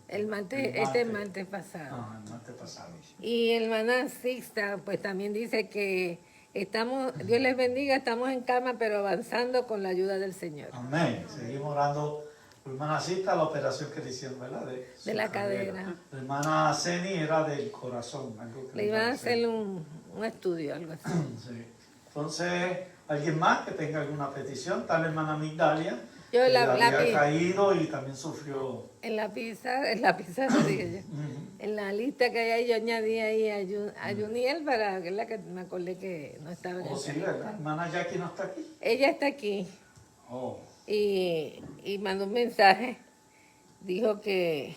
El martes pasado. Ah, el martes pasado. Y hermana Sixta, pues también dice que estamos, Dios les bendiga, estamos en calma, pero avanzando con la ayuda del Señor. Amén. Seguimos orando por hermana Sixta, la operación que le hicieron, ¿verdad? De la cadera. La hermana Ceni era del corazón. Algo que Le iban a hacer un estudio, algo así. Sí. Entonces, ¿alguien más que tenga alguna petición? Tal hermana Migdalia, Yo que la había caído y también sufrió. En la pizarra dije yo. En la lista que hay ahí, yo añadí ahí a Juniel para que es la que me acordé que no estaba en Oh, el sí, teléfono. ¿verdad? Hermana Jackie no está aquí. Ella está aquí Oh. y mandó un mensaje. Dijo que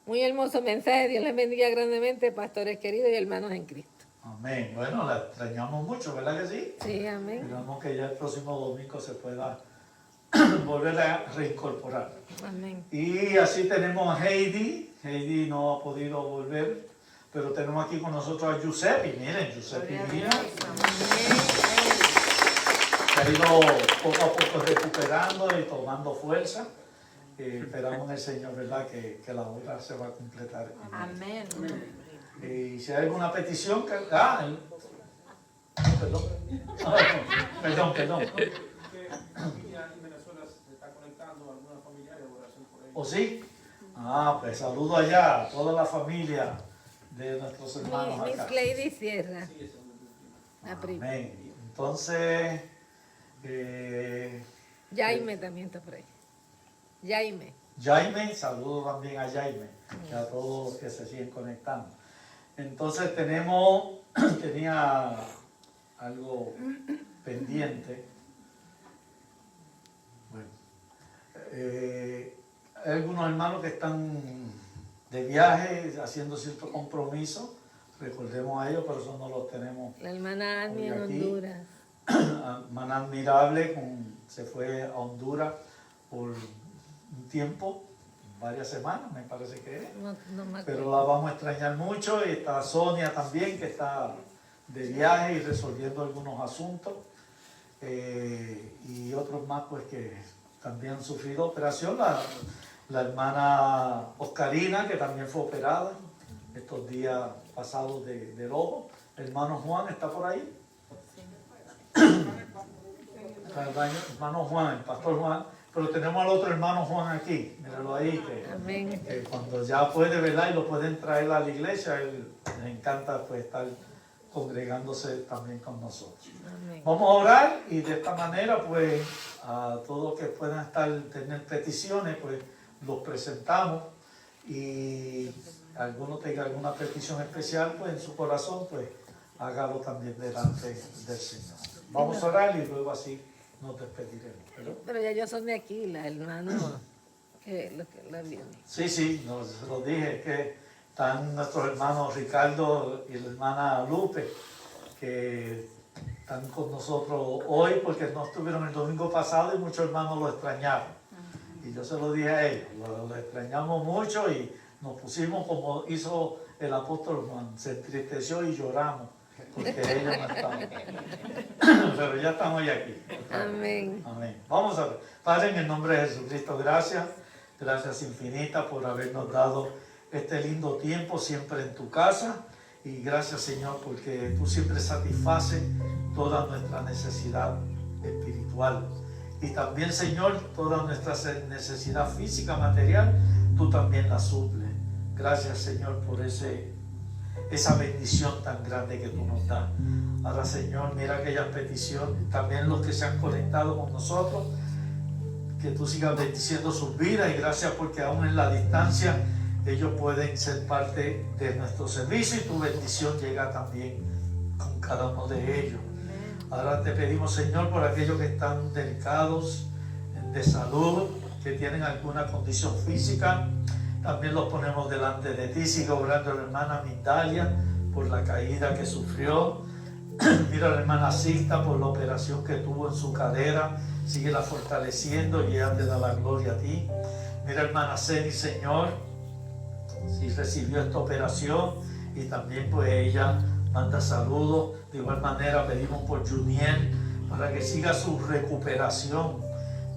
muy hermoso mensaje, Dios les bendiga grandemente, pastores queridos y hermanos en Cristo. Amén. Bueno, la extrañamos mucho, ¿verdad que sí? Sí, amén. Esperamos que ya el próximo domingo se pueda volver a reincorporar. Amén. Y así tenemos a Heidi. Heidi no ha podido volver, pero tenemos aquí con nosotros a Giuseppe. Miren, Giuseppe vino. Se ha ido poco a poco recuperando y tomando fuerza. Esperamos en el Señor, ¿verdad? Que la obra se va a completar. Amén. Y si hay alguna petición, perdón. ¿Qué familia en Venezuela se está conectando? ¿Alguna familia de oración por ellos? ¿O sí? Pues saludo allá a toda la familia de nuestros hermanos acá. Miss Lady Sierra, Sí, ese es un la prima. Amén. Entonces, Jaime también está por ahí. Jaime, saludo también a Jaime y a todos los que se siguen conectando. Entonces tenía algo pendiente. Bueno, hay algunos hermanos que están de viaje, haciendo cierto compromiso. Recordemos a ellos, por eso no los tenemos. La hermana Ani en Aquí. Honduras. Hermana Admirable se fue a Honduras por un tiempo, varias semanas me parece que es. No me acuerdo. Pero la vamos a extrañar mucho. Y está Sonia también, que está de viaje y resolviendo algunos asuntos. Y otros más pues que también han sufrido operación. La hermana Oscarina, que también fue operada estos días pasados del ojo. El hermano Juan está por ahí. El hermano Juan, el pastor Juan. Pero tenemos al otro hermano Juan aquí, míralo ahí, que cuando ya puede, ¿verdad? Y lo pueden traer a la iglesia, él le encanta pues estar congregándose también con nosotros. Amén. Vamos a orar y de esta manera pues a todos que puedan tener peticiones pues los presentamos, y alguno tenga alguna petición especial pues en su corazón pues hágalo también delante del Señor. Vamos a orar y luego así nos despediremos. Pero ya ellos son de aquí, la hermana que la viene. Sí, nos lo dije, que están nuestros hermanos Ricardo y la hermana Lupe, que están con nosotros hoy porque no estuvieron el domingo pasado y muchos hermanos lo extrañaron. Y yo se lo dije a ellos, lo extrañamos mucho y nos pusimos como hizo el apóstol Juan, se entristeció y lloramos porque ellos no estaban. Pero ya estamos hoy aquí. Amén. Amén. Vamos a ver. Padre, en el nombre de Jesucristo, gracias infinitas por habernos dado este lindo tiempo siempre en tu casa, y gracias, Señor, porque tú siempre satisfaces toda nuestra necesidad espiritual, y también, Señor, toda nuestra necesidad física, material, tú también la suples. Gracias, Señor, por esa bendición tan grande que tú nos das. Ahora, Señor, mira aquellas peticiones, también los que se han conectado con nosotros, que tú sigas bendiciendo sus vidas, y gracias porque aún en la distancia ellos pueden ser parte de nuestro servicio, y tu bendición llega también con cada uno de ellos. Ahora te pedimos, Señor, por aquellos que están delicados de salud, que tienen alguna condición física, también los ponemos delante de ti. Sigue orando la hermana Mindalia por la caída que sufrió. Mira a la hermana Sixta por la operación que tuvo en su cadera. Síguela fortaleciendo y ella te da la gloria a ti. Mira a hermana Ceni, Señor, si recibió esta operación, y también pues ella manda saludos. De igual manera pedimos por Juniel para que siga su recuperación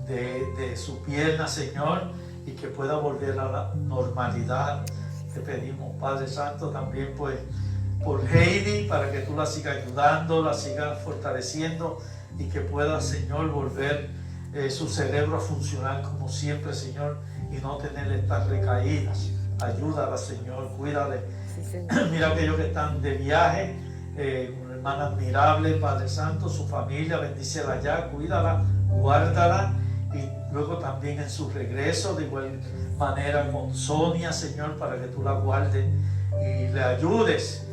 de su pierna, Señor, y que pueda volver a la normalidad. Te pedimos, Padre Santo, también pues por Heidi, para que tú la sigas ayudando, la sigas fortaleciendo, y que pueda, Señor, volver su cerebro a funcionar como siempre, Señor, y no tener estas recaídas. Ayúdala, Señor, cuídale. Sí, Señor. Mira aquellos que están de viaje, una hermana Admirable, Padre Santo, su familia, bendícela ya, cuídala, guárdala, y luego también en su regreso, de igual manera con Sonia, Señor, para que tú la guardes y le ayudes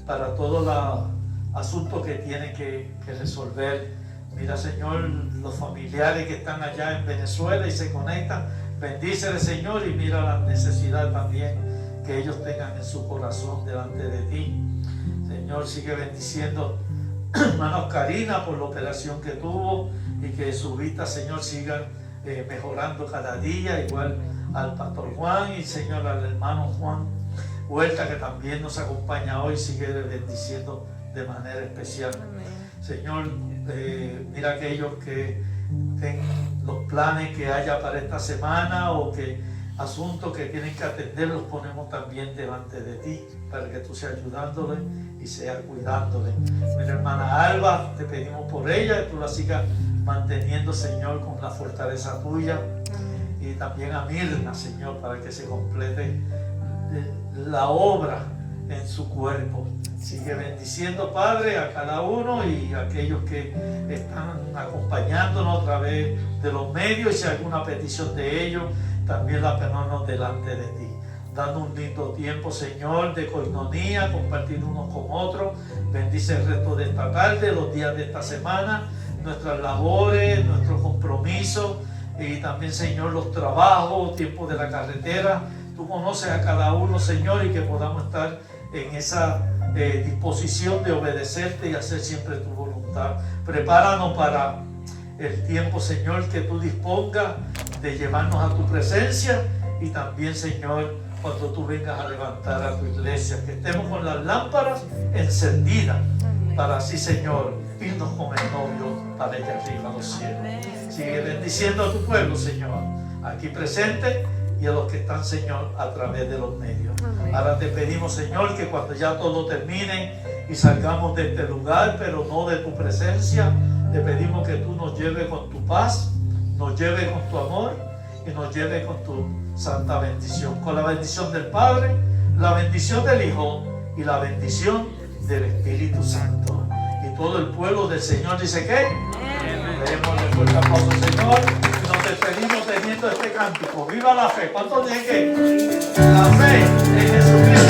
para todos los asuntos que tiene que resolver. Mira, Señor, los familiares que están allá en Venezuela y se conectan, bendícele, Señor, y mira la necesidad también que ellos tengan en su corazón delante de ti. Señor, sigue bendiciendo hermana Oscarina por la operación que tuvo, y que su vista, Señor, siga mejorando cada día, igual al pastor Juan, y Señor, al hermano Juan Huerta, que también nos acompaña hoy, sigue bendiciendo de manera especial. Señor, mira aquellos que tengan los planes que haya para esta semana, o que asuntos que tienen que atender, los ponemos también delante de ti, para que tú seas ayudándole y seas cuidándole. Mira, hermana Alba, te pedimos por ella, que tú la sigas manteniendo, Señor, con la fortaleza tuya. Y también a Mirna, Señor, para que se complete la obra en su cuerpo. Sigue bendiciendo, Padre, a cada uno, y a aquellos que están acompañándonos a través de los medios, y si hay alguna petición de ellos, también la ponemos delante de ti, dando un lindo tiempo, Señor, de coinonía, compartir unos con otros. Bendice el resto de esta tarde, los días de esta semana, nuestras labores, nuestros compromisos, y también, Señor, los trabajos, tiempos de la carretera. Tú conoces a cada uno, Señor, y que podamos estar en esa disposición de obedecerte y hacer siempre tu voluntad. Prepáranos para el tiempo, Señor, que tú dispongas de llevarnos a tu presencia, y también, Señor, cuando tú vengas a levantar a tu iglesia, que estemos con las lámparas encendidas, para así, Señor, irnos con el novio para allá arriba a los cielos. Sigue bendiciendo a tu pueblo, Señor, aquí presente, y a los que están, Señor, a través de los medios. Ahora te pedimos, Señor, que cuando ya todo termine y salgamos de este lugar, pero no de tu presencia, te pedimos que tú nos lleves con tu paz, nos lleves con tu amor y nos lleves con tu santa bendición. Con la bendición del Padre, la bendición del Hijo y la bendición del Espíritu Santo. Y todo el pueblo del Señor dice que démosle un fuerte aplauso al Señor. Nos despedimos teniendo este cántico. ¡Viva la fe! ¿Cuántos dicen que? La fe en Jesucristo.